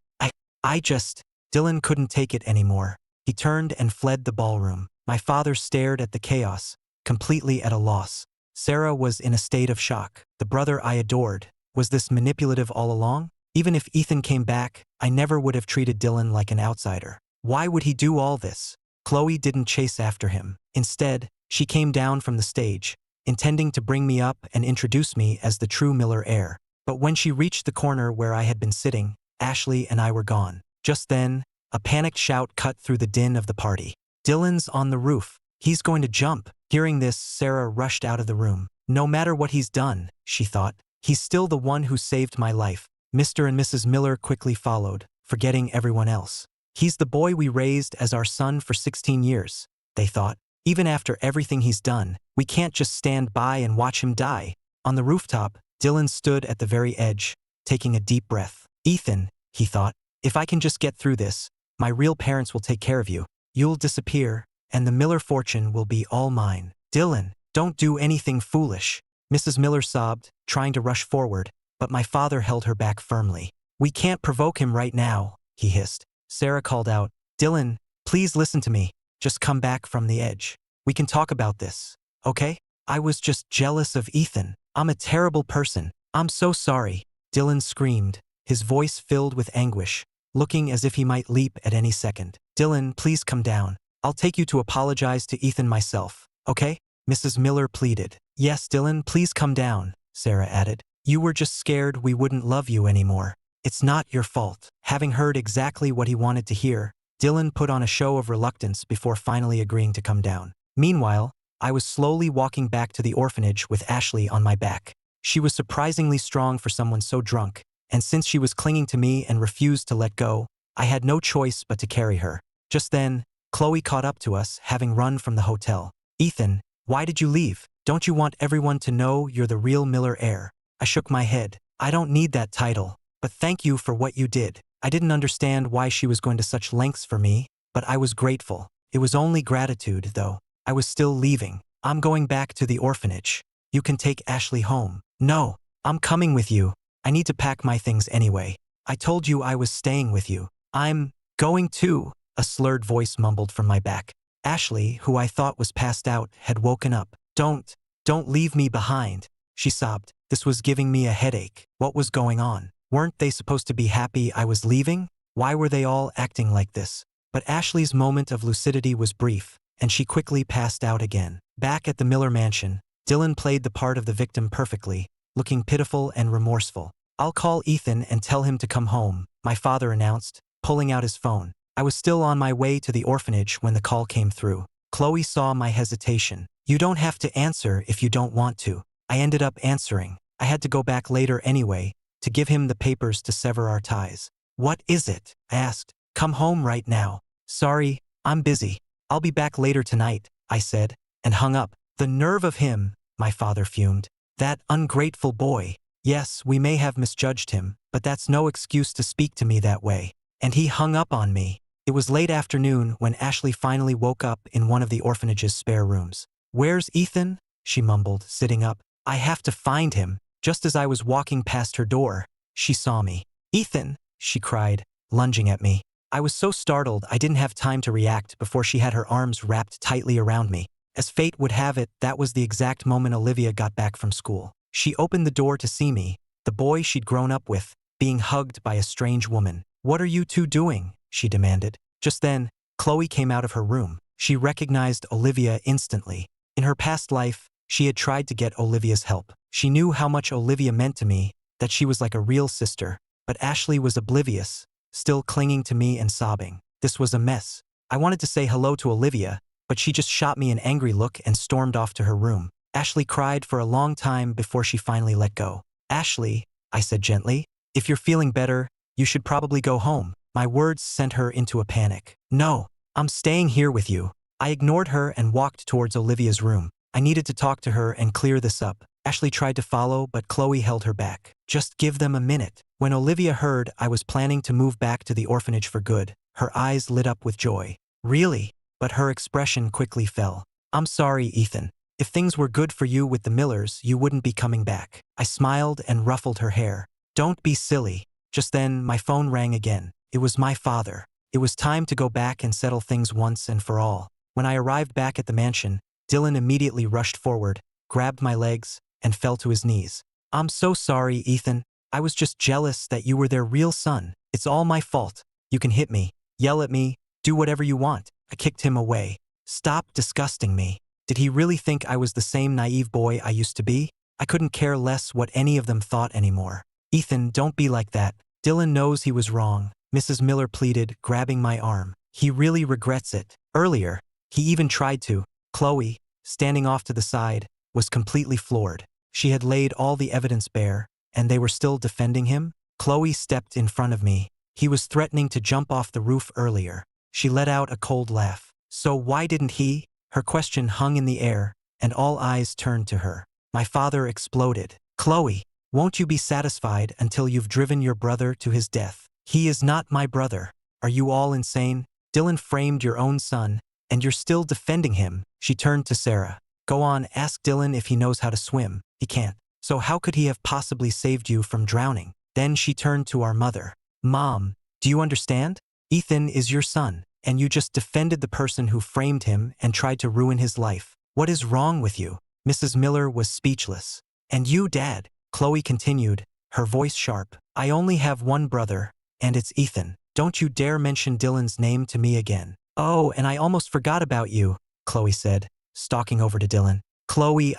I just..." Dylan couldn't take it anymore. He turned and fled the ballroom. My father stared at the chaos, completely at a loss. Sarah was in a state of shock. The brother I adored, was this manipulative all along? Even if Ethan came back, I never would have treated Dylan like an outsider. Why would he do all this? Chloe didn't chase after him. Instead, she came down from the stage, intending to bring me up and introduce me as the true Miller heir. But when she reached the corner where I had been sitting, Ashley and I were gone. Just then, a panicked shout cut through the din of the party. "Dylan's on the roof. He's going to jump." Hearing this, Sarah rushed out of the room. "No matter what he's done," she thought, "he's still the one who saved my life." Mr. and Mrs. Miller quickly followed, forgetting everyone else. "He's the boy we raised as our son for 16 years, they thought. "Even after everything he's done, we can't just stand by and watch him die." On the rooftop, Dylan stood at the very edge, taking a deep breath. "Ethan," he thought, "if I can just get through this, my real parents will take care of you. You'll disappear, and the Miller fortune will be all mine." "Dylan, don't do anything foolish," Mrs. Miller sobbed, trying to rush forward, but my father held her back firmly. "We can't provoke him right now," he hissed. Sarah called out, "Dylan, please listen to me. Just come back from the edge. We can talk about this, okay? I was just jealous of Ethan. I'm a terrible person. I'm so sorry." Dylan screamed, his voice filled with anguish, looking as if he might leap at any second. "Dylan, please come down. I'll take you to apologize to Ethan myself, okay?" Mrs. Miller pleaded. "Yes, Dylan, please come down," Sarah added. "You were just scared we wouldn't love you anymore. It's not your fault." Having heard exactly what he wanted to hear, Dylan put on a show of reluctance before finally agreeing to come down. Meanwhile, I was slowly walking back to the orphanage with Ashley on my back. She was surprisingly strong for someone so drunk, and since she was clinging to me and refused to let go, I had no choice but to carry her. Just then, Chloe caught up to us, having run from the hotel. "Ethan, Why did you leave? Don't you want everyone to know you're the real Miller heir? I shook my head. I don't need that title. But thank you for what you did. I didn't understand why she was going to such lengths for me, but I was grateful. It was only gratitude, though. I was still leaving. I'm going back to the orphanage. You can take Ashley home. No, I'm coming with you. I need to pack my things anyway. I told you I was staying with you. I'm going too, a slurred voice mumbled from my back. Ashley, who I thought was passed out, had woken up. Don't leave me behind, she sobbed. This was giving me a headache. What was going on? Weren't they supposed to be happy I was leaving? Why were they all acting like this? But Ashley's moment of lucidity was brief, and she quickly passed out again. Back at the Miller mansion, Dylan played the part of the victim perfectly, looking pitiful and remorseful. I'll call Ethan and tell him to come home, my father announced, pulling out his phone. I was still on my way to the orphanage when the call came through. Chloe saw my hesitation. You don't have to answer if you don't want to. I ended up answering. I had to go back later anyway, to give him the papers to sever our ties. What is it? I asked. Come home right now. Sorry, I'm busy. I'll be back later tonight, I said, and hung up. The nerve of him, my father fumed. That ungrateful boy. Yes, we may have misjudged him, but that's no excuse to speak to me that way. And he hung up on me. It was late afternoon when Ashley finally woke up in one of the orphanage's spare rooms. Where's Ethan? She mumbled, sitting up. I have to find him. Just as I was walking past her door, she saw me. Ethan, she cried, lunging at me. I was so startled I didn't have time to react before she had her arms wrapped tightly around me. As fate would have it, that was the exact moment Olivia got back from school. She opened the door to see me, the boy she'd grown up with, being hugged by a strange woman. What are you two doing? She demanded. Just then, Chloe came out of her room. She recognized Olivia instantly. In her past life, she had tried to get Olivia's help. She knew how much Olivia meant to me, that she was like a real sister. But Ashley was oblivious, still clinging to me and sobbing. This was a mess. I wanted to say hello to Olivia, but she just shot me an angry look and stormed off to her room. Ashley cried for a long time before she finally let go. Ashley, I said gently, if you're feeling better, you should probably go home. My words sent her into a panic. No, I'm staying here with you. I ignored her and walked towards Olivia's room. I needed to talk to her and clear this up. Ashley tried to follow, but Chloe held her back. Just give them a minute. When Olivia heard I was planning to move back to the orphanage for good, her eyes lit up with joy. Really? But her expression quickly fell. I'm sorry, Ethan. If things were good for you with the Millers, you wouldn't be coming back. I smiled and ruffled her hair. Don't be silly. Just then, my phone rang again. It was my father. It was time to go back and settle things once and for all. When I arrived back at the mansion, Dylan immediately rushed forward, grabbed my legs, and fell to his knees. I'm so sorry, Ethan. I was just jealous that you were their real son. It's all my fault. You can hit me, yell at me, do whatever you want. I kicked him away. Stop disgusting me. Did he really think I was the same naive boy I used to be? I couldn't care less what any of them thought anymore. Ethan, don't be like that. Dylan knows he was wrong, Mrs. Miller pleaded, grabbing my arm. He really regrets it. Earlier, he even tried to. Chloe, standing off to the side, was completely floored. She had laid all the evidence bare, and they were still defending him? Chloe stepped in front of me. He was threatening to jump off the roof earlier. She let out a cold laugh. So why didn't he? Her question hung in the air, and all eyes turned to her. My father exploded. Chloe, won't you be satisfied until you've driven your brother to his death? He is not my brother. Are you all insane? Dylan framed your own son, and you're still defending him. She turned to Sarah. Go on, ask Dylan if he knows how to swim. He can't. So how could he have possibly saved you from drowning? Then she turned to our mother. Mom, do you understand? Ethan is your son, and you just defended the person who framed him and tried to ruin his life. What is wrong with you? Mrs. Miller was speechless. And you, Dad, Chloe continued, her voice sharp. I only have one brother, and it's Ethan. Don't you dare mention Dylan's name to me again. Oh, and I almost forgot about you, Chloe said, stalking over to Dylan. Chloe,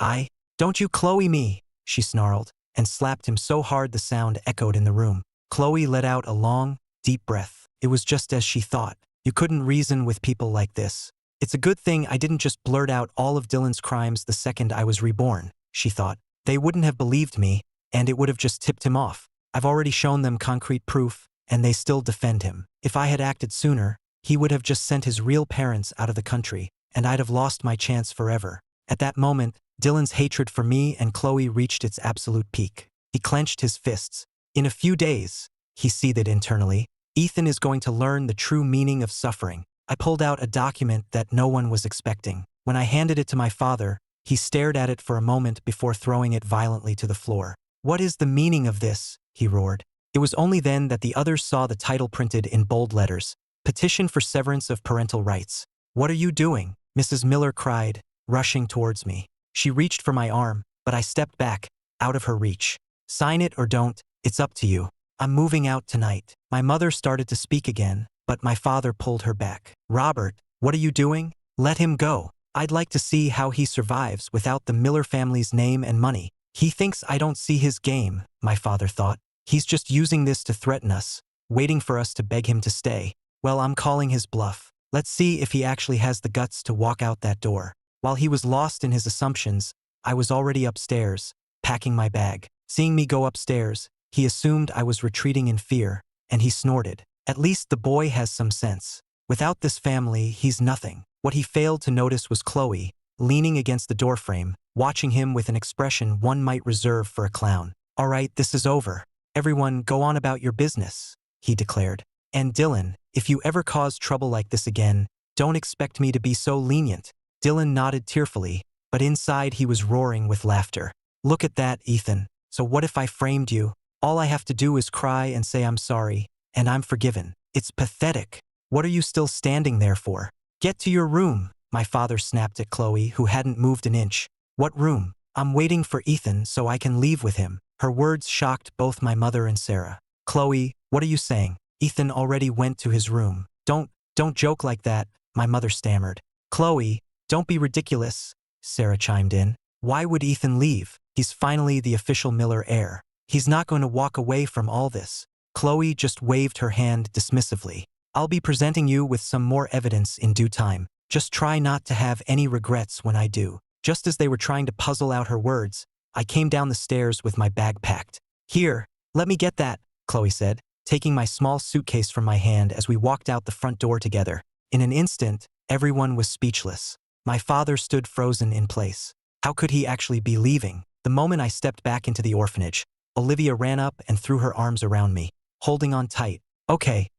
don't you Chloe me, she snarled, and slapped him so hard the sound echoed in the room. Chloe let out a long, deep breath. It was just as she thought. You couldn't reason with people like this. It's a good thing I didn't just blurt out all of Dylan's crimes the second I was reborn, she thought. They wouldn't have believed me, and it would have just tipped him off. I've already shown them concrete proof, and they still defend him. If I had acted sooner, he would have just sent his real parents out of the country, and I'd have lost my chance forever. At that moment, Dylan's hatred for me and Chloe reached its absolute peak. He clenched his fists. In a few days, he seethed internally, Ethan is going to learn the true meaning of suffering. I pulled out a document that no one was expecting. When I handed it to my father, he stared at it for a moment before throwing it violently to the floor. "What is the meaning of this?" he roared. It was only then that the others saw the title printed in bold letters, "Petition for Severance of Parental Rights." "What are you doing?" Mrs. Miller cried, rushing towards me. She reached for my arm, but I stepped back, out of her reach. "Sign it or don't, it's up to you. I'm moving out tonight." My mother started to speak again, but my father pulled her back. "Robert, what are you doing? Let him go. I'd like to see how he survives without the Miller family's name and money." "He thinks I don't see his game," my father thought. "He's just using this to threaten us, waiting for us to beg him to stay. Well, I'm calling his bluff. Let's see if he actually has the guts to walk out that door." While he was lost in his assumptions, I was already upstairs, packing my bag. Seeing me go upstairs, he assumed I was retreating in fear, and he snorted. "At least the boy has some sense. Without this family, he's nothing." What he failed to notice was Chloe, leaning against the doorframe, watching him with an expression one might reserve for a clown. "All right, this is over. Everyone go on about your business," he declared. "And Dylan, if you ever cause trouble like this again, don't expect me to be so lenient." Dylan nodded tearfully, but inside he was roaring with laughter. "Look at that, Ethan. So what if I framed you? All I have to do is cry and say I'm sorry, and I'm forgiven. It's pathetic. What are you still standing there for? Get to your room," my father snapped at Chloe, who hadn't moved an inch. "What room? I'm waiting for Ethan so I can leave with him." Her words shocked both my mother and Sarah. "Chloe, what are you saying? Ethan already went to his room." Don't joke like that," my mother stammered. "Chloe, don't be ridiculous," Sarah chimed in. "Why would Ethan leave? He's finally the official Miller heir. He's not going to walk away from all this." Chloe just waved her hand dismissively. "I'll be presenting you with some more evidence in due time. Just try not to have any regrets when I do." Just as they were trying to puzzle out her words, I came down the stairs with my bag packed. "Here, let me get that," Chloe said, taking my small suitcase from my hand as we walked out the front door together. In an instant, everyone was speechless. My father stood frozen in place. How could he actually be leaving? The moment I stepped back into the orphanage, Olivia ran up and threw her arms around me, holding on tight. Okay,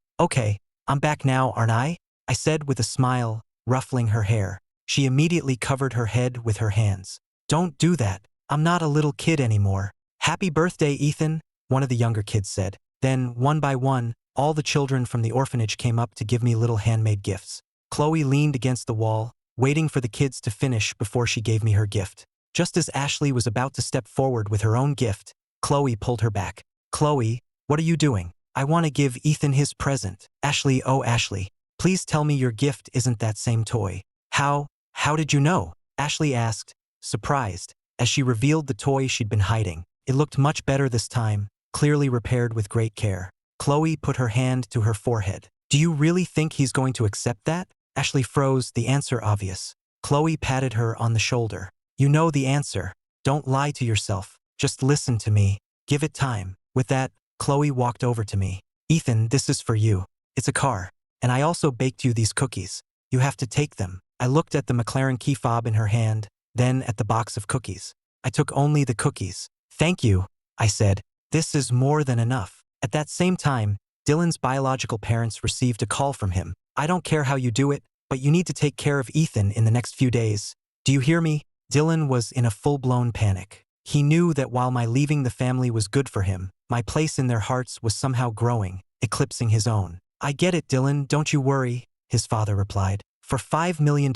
I'm back now, aren't I?" I said with a smile, ruffling her hair. She immediately covered her head with her hands. "Don't do that. I'm not a little kid anymore." "Happy birthday, Ethan," one of the younger kids said. Then, one by one, all the children from the orphanage came up to give me little handmade gifts. Chloe leaned against the wall, waiting for the kids to finish before she gave me her gift. Just as Ashley was about to step forward with her own gift, Chloe pulled her back. "Chloe, what are you doing? I want to give Ethan his present." "Ashley, oh Ashley, please tell me your gift isn't that same toy." How did you know?" Ashley asked, surprised, as she revealed the toy she'd been hiding. It looked much better this time, clearly repaired with great care. Chloe put her hand to her forehead. "Do you really think he's going to accept that?" Ashley froze, the answer obvious. Chloe patted her on the shoulder. "You know the answer. Don't lie to yourself. Just listen to me. Give it time." With that, Chloe walked over to me. "Ethan, this is for you. It's a car. And I also baked you these cookies. You have to take them." I looked at the McLaren key fob in her hand, then at the box of cookies. I took only the cookies. "Thank you," I said. "This is more than enough." At that same time, Dylan's biological parents received a call from him. "I don't care how you do it, but you need to take care of Ethan in the next few days. Do you hear me?" Dylan was in a full-blown panic. He knew that while my leaving the family was good for him, my place in their hearts was somehow growing, eclipsing his own. "I get it, Dylan, don't you worry," his father replied. "For $5 million,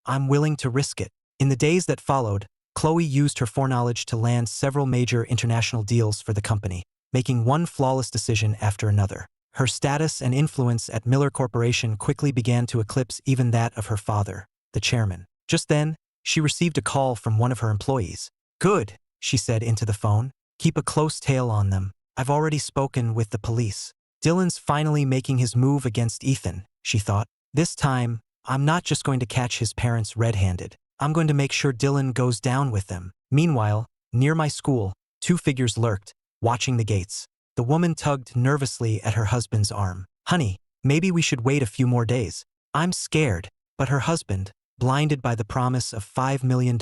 I'm willing to risk it." In the days that followed, Chloe used her foreknowledge to land several major international deals for the company, making one flawless decision after another. Her status and influence at Miller Corporation quickly began to eclipse even that of her father, the chairman. Just then, she received a call from one of her employees. "Good," she said into the phone. "Keep a close tail on them. I've already spoken with the police." Dylan's finally making his move against Ethan, she thought. "This time, I'm not just going to catch his parents red-handed. I'm going to make sure Dylan goes down with them." Meanwhile, near my school, two figures lurked, watching the gates. The woman tugged nervously at her husband's arm. "Honey, maybe we should wait a few more days. I'm scared." But her husband, blinded by the promise of $5 million,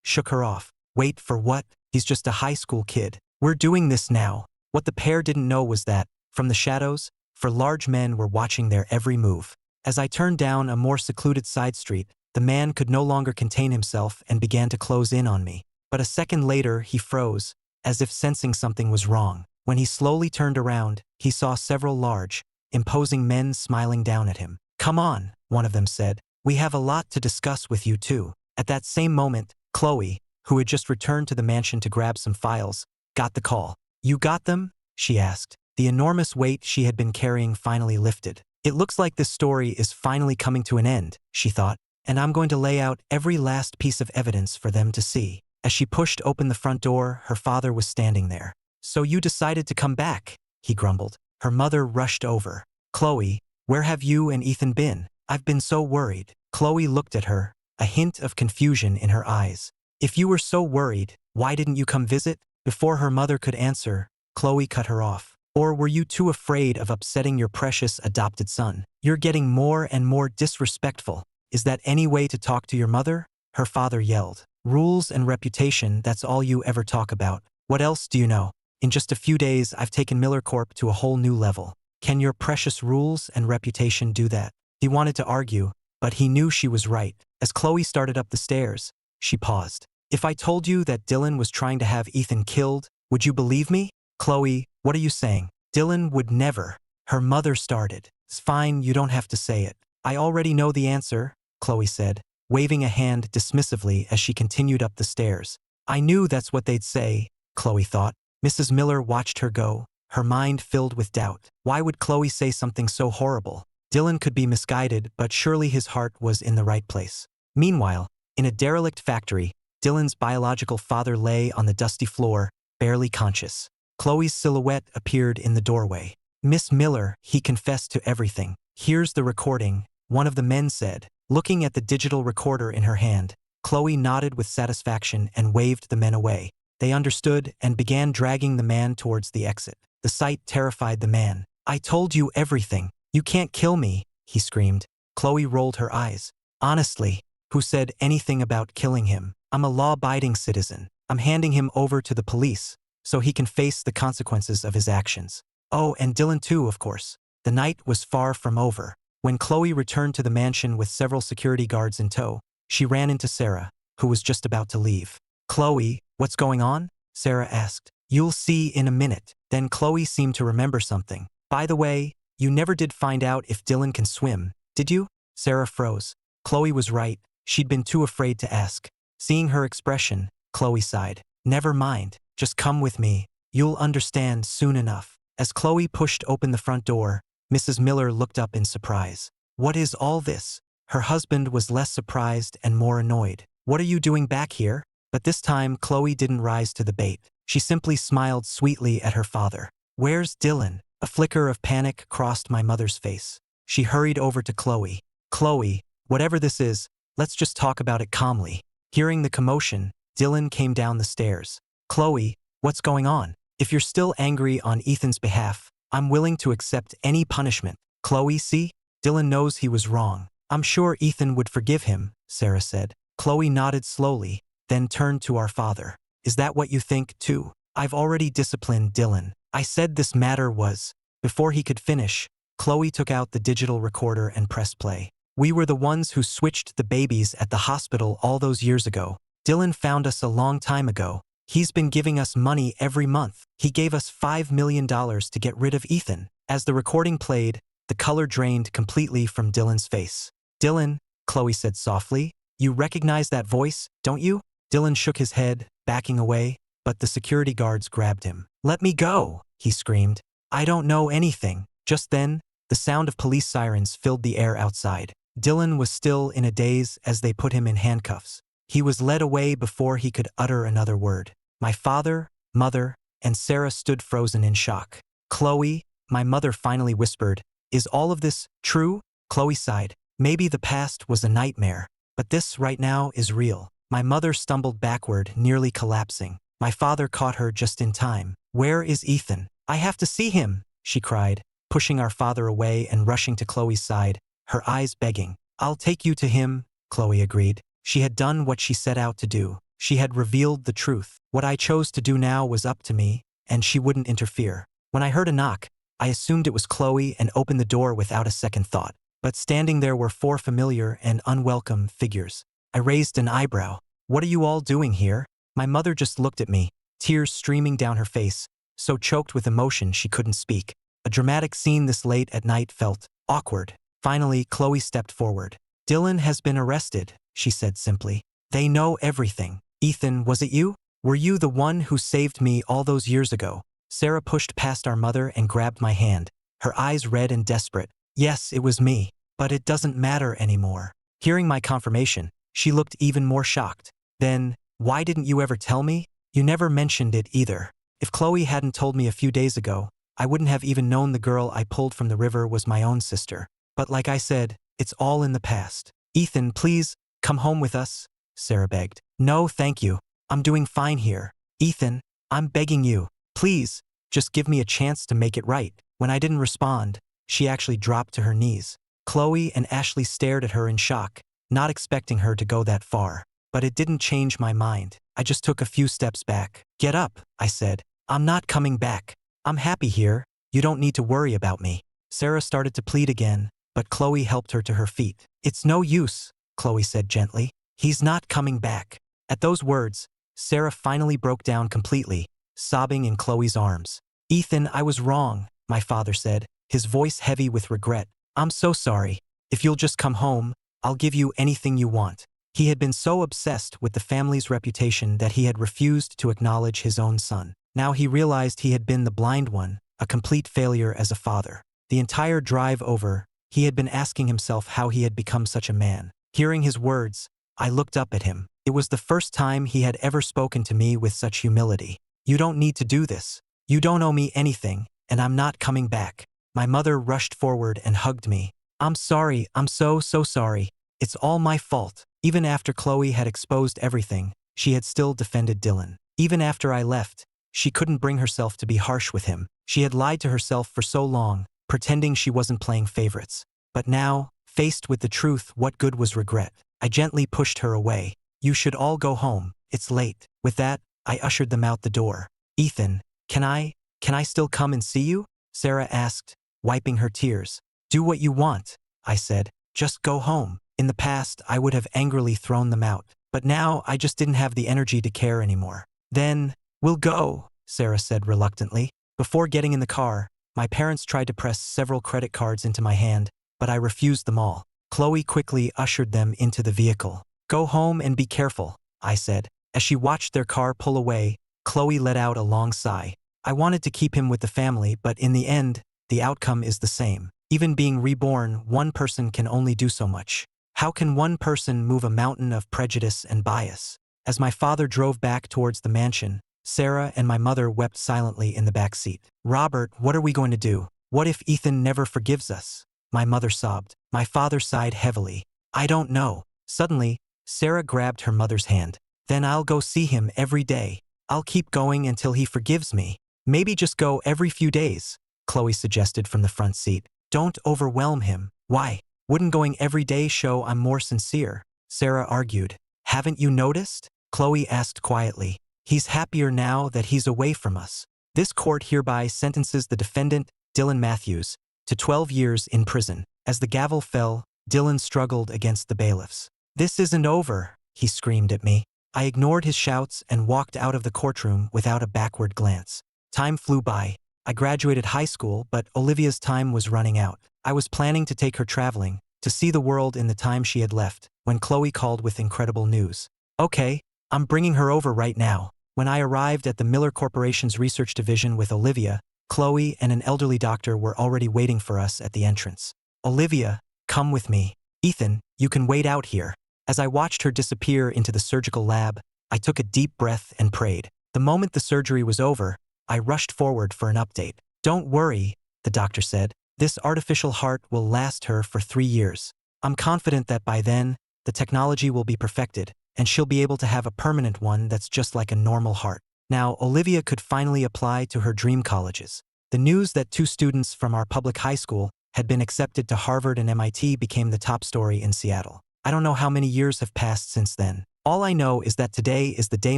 shook her off. Wait for what? He's just a high school kid. We're doing this now. What the pair didn't know was that, from the shadows, large men were watching their every move. As I turned down a more secluded side street, the man could no longer contain himself and began to close in on me. But a second later, he froze, as if sensing something was wrong. When he slowly turned around, he saw several large, imposing men smiling down at him. "Come on," one of them said. "We have a lot to discuss with you too." At that same moment, Chloe, who had just returned to the mansion to grab some files, got the call. "You got them?" she asked. The enormous weight she had been carrying finally lifted. "It looks like this story is finally coming to an end," she thought, "and I'm going to lay out every last piece of evidence for them to see." As she pushed open the front door, her father was standing there. "So you decided to come back," he grumbled. Her mother rushed over. "Chloe, where have you and Ethan been? I've been so worried." Chloe looked at her, a hint of confusion in her eyes. "If you were so worried, why didn't you come visit?" Before her mother could answer, Chloe cut her off. "Or were you too afraid of upsetting your precious adopted son? You're getting more and more disrespectful. Is that any way to talk to your mother?" Her father yelled. "Rules and reputation, that's all you ever talk about. What else do you know? In just a few days, I've taken Miller Corp to a whole new level. Can your precious rules and reputation do that?" He wanted to argue, but he knew she was right. As Chloe started up the stairs, she paused. "If I told you that Dylan was trying to have Ethan killed, would you believe me?" "Chloe, what are you saying?" "Dylan would never." Her mother started. "It's fine, you don't have to say it. I already know the answer," Chloe said, waving a hand dismissively as she continued up the stairs. "I knew that's what they'd say," Chloe thought. Mrs. Miller watched her go, her mind filled with doubt. Why would Chloe say something so horrible? Dylan could be misguided, but surely his heart was in the right place. Meanwhile, in a derelict factory, Dylan's biological father lay on the dusty floor, barely conscious. Chloe's silhouette appeared in the doorway. "Miss Miller, he confessed to everything. Here's the recording," one of the men said. Looking at the digital recorder in her hand, Chloe nodded with satisfaction and waved the men away. They understood and began dragging the man towards the exit. The sight terrified the man. "I told you everything. You can't kill me," he screamed. Chloe rolled her eyes. "Honestly, who said anything about killing him? I'm a law-abiding citizen. I'm handing him over to the police, so he can face the consequences of his actions. Oh, and Dylan too, of course." The night was far from over. When Chloe returned to the mansion with several security guards in tow, she ran into Sarah, who was just about to leave. "Chloe, what's going on?" Sarah asked. "You'll see in a minute." Then Chloe seemed to remember something. "By the way, you never did find out if Dylan can swim, did you?" Sarah froze. Chloe was right. She'd been too afraid to ask. Seeing her expression, Chloe sighed. "Never mind. Just come with me. You'll understand soon enough." As Chloe pushed open the front door, Mrs. Miller looked up in surprise. "What is all this?" Her husband was less surprised and more annoyed. "What are you doing back here?" But this time, Chloe didn't rise to the bait. She simply smiled sweetly at her father. "Where's Dylan?" A flicker of panic crossed my mother's face. She hurried over to Chloe. "Chloe, whatever this is, let's just talk about it calmly." Hearing the commotion, Dylan came down the stairs. "Chloe, what's going on? If you're still angry on Ethan's behalf, I'm willing to accept any punishment." "Chloe, see? Dylan knows he was wrong. I'm sure Ethan would forgive him," Sarah said. Chloe nodded slowly, then turned to our father. "Is that what you think, too?" "I've already disciplined Dylan. I said this matter was." Before he could finish, Chloe took out the digital recorder and pressed play. "We were the ones who switched the babies at the hospital all those years ago. Dylan found us a long time ago. He's been giving us money every month. He gave us $5 million to get rid of Ethan." As the recording played, the color drained completely from Dylan's face. "Dylan," Chloe said softly, "you recognize that voice, don't you?" Dylan shook his head, backing away, but the security guards grabbed him. "Let me go," he screamed. "I don't know anything." Just then, the sound of police sirens filled the air outside. Dylan was still in a daze as they put him in handcuffs. He was led away before he could utter another word. My father, mother, and Sarah stood frozen in shock. "Chloe," my mother finally whispered, "is all of this true?" Chloe sighed. "Maybe the past was a nightmare, but this right now is real." My mother stumbled backward, nearly collapsing. My father caught her just in time. "Where is Ethan? I have to see him," she cried, pushing our father away and rushing to Chloe's side, her eyes begging. "I'll take you to him," Chloe agreed. She had done what she set out to do. She had revealed the truth. What I chose to do now was up to me, and she wouldn't interfere. When I heard a knock, I assumed it was Chloe and opened the door without a second thought. But standing there were 4 familiar and unwelcome figures. I raised an eyebrow. "What are you all doing here?" My mother just looked at me, tears streaming down her face, so choked with emotion she couldn't speak. A dramatic scene this late at night felt awkward. Finally, Chloe stepped forward. "Dylan has been arrested," she said simply. "They know everything." "Ethan, was it you? Were you the one who saved me all those years ago?" Sarah pushed past our mother and grabbed my hand, her eyes red and desperate. "Yes, it was me. But it doesn't matter anymore." Hearing my confirmation, she looked even more shocked. "Then, why didn't you ever tell me? You never mentioned it either." If Chloe hadn't told me a few days ago, I wouldn't have even known the girl I pulled from the river was my own sister. But like I said, it's all in the past. "Ethan, please, come home with us," Sarah begged. "No, thank you. I'm doing fine here." "Ethan, I'm begging you. Please, just give me a chance to make it right." When I didn't respond, she actually dropped to her knees. Chloe and Ashley stared at her in shock, not expecting her to go that far. But it didn't change my mind. I just took a few steps back. "Get up," I said. "I'm not coming back. I'm happy here. You don't need to worry about me." Sarah started to plead again, but Chloe helped her to her feet. "It's no use," Chloe said gently. "He's not coming back." At those words, Sarah finally broke down completely, sobbing in Chloe's arms. "Ethan, I was wrong," my father said, his voice heavy with regret. "I'm so sorry. If you'll just come home, I'll give you anything you want." He had been so obsessed with the family's reputation that he had refused to acknowledge his own son. Now he realized he had been the blind one, a complete failure as a father. The entire drive over, he had been asking himself how he had become such a man. Hearing his words, I looked up at him. It was the first time he had ever spoken to me with such humility. "You don't need to do this. You don't owe me anything, and I'm not coming back." My mother rushed forward and hugged me. "I'm sorry, I'm so sorry. It's all my fault." Even after Chloe had exposed everything, she had still defended Dylan. Even after I left, she couldn't bring herself to be harsh with him. She had lied to herself for so long, pretending she wasn't playing favorites. But now, faced with the truth, what good was regret? I gently pushed her away. "You should all go home. It's late." With that, I ushered them out the door. "Ethan, can I still come and see you?" Sarah asked, wiping her tears. "Do what you want," I said. "Just go home." In the past, I would have angrily thrown them out. But now, I just didn't have the energy to care anymore. "Then, we'll go," Sarah said reluctantly. Before getting in the car, my parents tried to press several credit cards into my hand, but I refused them all. Chloe quickly ushered them into the vehicle. "Go home and be careful," I said. As she watched their car pull away, Chloe let out a long sigh. I wanted to keep him with the family, but in the end, the outcome is the same. Even being reborn, one person can only do so much. How can one person move a mountain of prejudice and bias? As my father drove back towards the mansion, Sarah and my mother wept silently in the back seat. "Robert, what are we going to do? What if Ethan never forgives us?" My mother sobbed. My father sighed heavily. "I don't know." Suddenly, Sarah grabbed her mother's hand. "Then I'll go see him every day. I'll keep going until he forgives me." "Maybe just go every few days," Chloe suggested from the front seat. "Don't overwhelm him." "Why? Wouldn't going every day show I'm more sincere?" Sarah argued. "Haven't you noticed?" Chloe asked quietly. "He's happier now that he's away from us." This court hereby sentences the defendant, Dylan Matthews, to 12 years in prison. As the gavel fell, Dylan struggled against the bailiffs. "This isn't over," he screamed at me. I ignored his shouts and walked out of the courtroom without a backward glance. Time flew by. I graduated high school, but Olivia's time was running out. I was planning to take her traveling, to see the world in the time she had left, when Chloe called with incredible news. "Okay, I'm bringing her over right now." When I arrived at the Miller Corporation's research division with Olivia, Chloe and an elderly doctor were already waiting for us at the entrance. "Olivia, come with me." "Ethan, you can wait out here." As I watched her disappear into the surgical lab, I took a deep breath and prayed. The moment the surgery was over, I rushed forward for an update. "Don't worry," the doctor said. "This artificial heart will last her for 3 years. I'm confident that by then, the technology will be perfected, and she'll be able to have a permanent one that's just like a normal heart." Now, Olivia could finally apply to her dream colleges. The news that 2 students from our public high school had been accepted to Harvard and MIT became the top story in Seattle. I don't know how many years have passed since then. All I know is that today is the day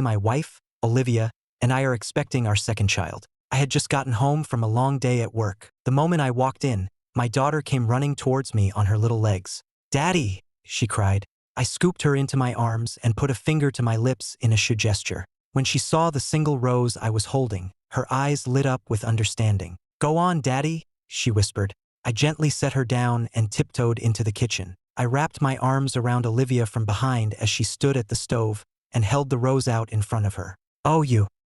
my wife, Olivia, and I are expecting our second child. I had just gotten home from a long day at work. The moment I walked in, my daughter came running towards me on her little legs. "Daddy!" she cried. I scooped her into my arms and put a finger to my lips in a shoo gesture. When she saw the single rose I was holding, her eyes lit up with understanding. "Go on, Daddy," she whispered. I gently set her down and tiptoed into the kitchen. I wrapped my arms around Olivia from behind as she stood at the stove and held the rose out in front of her. "Oh,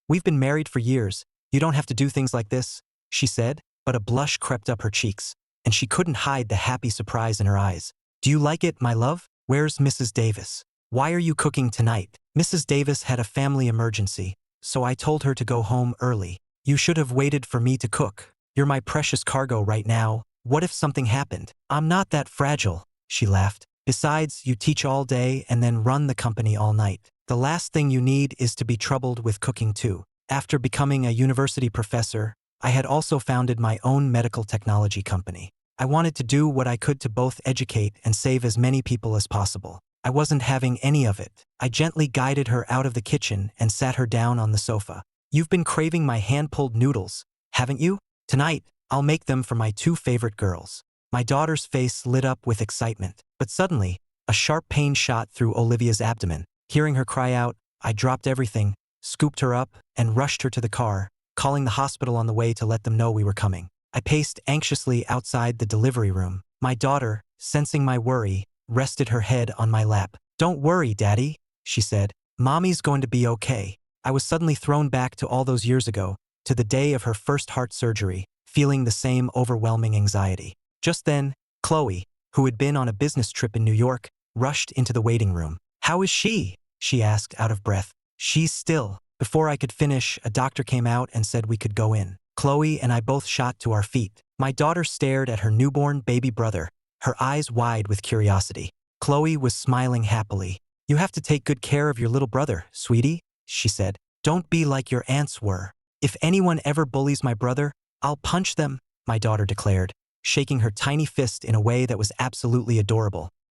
we've been married for years. You don't have to do things like this," she said, but a blush crept up her cheeks, and she couldn't hide the happy surprise in her eyes. "Do you like it, my love? Where's Mrs. Davis? Why are you cooking tonight?" Mrs. Davis had a family emergency, so I told her to go home early. "You should have waited for me to cook. You're my precious cargo right now. What if something happened?" "I'm not that fragile," she laughed. "Besides, you teach all day and then run the company all night. The last thing you need is to be troubled with cooking too." After becoming a university professor, I had also founded my own medical technology company. I wanted to do what I could to both educate and save as many people as possible. I wasn't having any of it. I gently guided her out of the kitchen and sat her down on the sofa. "You've been craving my hand-pulled noodles, haven't you? Tonight, I'll make them for my two favorite girls." My daughter's face lit up with excitement, but suddenly, a sharp pain shot through Olivia's abdomen. Hearing her cry out, I dropped everything, scooped her up, and rushed her to the car, calling the hospital on the way to let them know we were coming. I paced anxiously outside the delivery room. My daughter, sensing my worry, rested her head on my lap. "Don't worry, Daddy," she said. "Mommy's going to be okay." I was suddenly thrown back to all those years ago, to the day of her first heart surgery, feeling the same overwhelming anxiety. Just then, Chloe, who had been on a business trip in New York, rushed into the waiting room. "How is she?" she asked out of breath. "She's still." Before I could finish, a doctor came out and said we could go in. Chloe and I both shot to our feet. My daughter stared at her newborn baby brother, her eyes wide with curiosity. Chloe was smiling happily. "You have to take good care of your little brother, sweetie," she said. "Don't be like your aunts were. If anyone ever bullies my brother, I'll punch them," my daughter declared, shaking her tiny fist in a way that was absolutely adorable.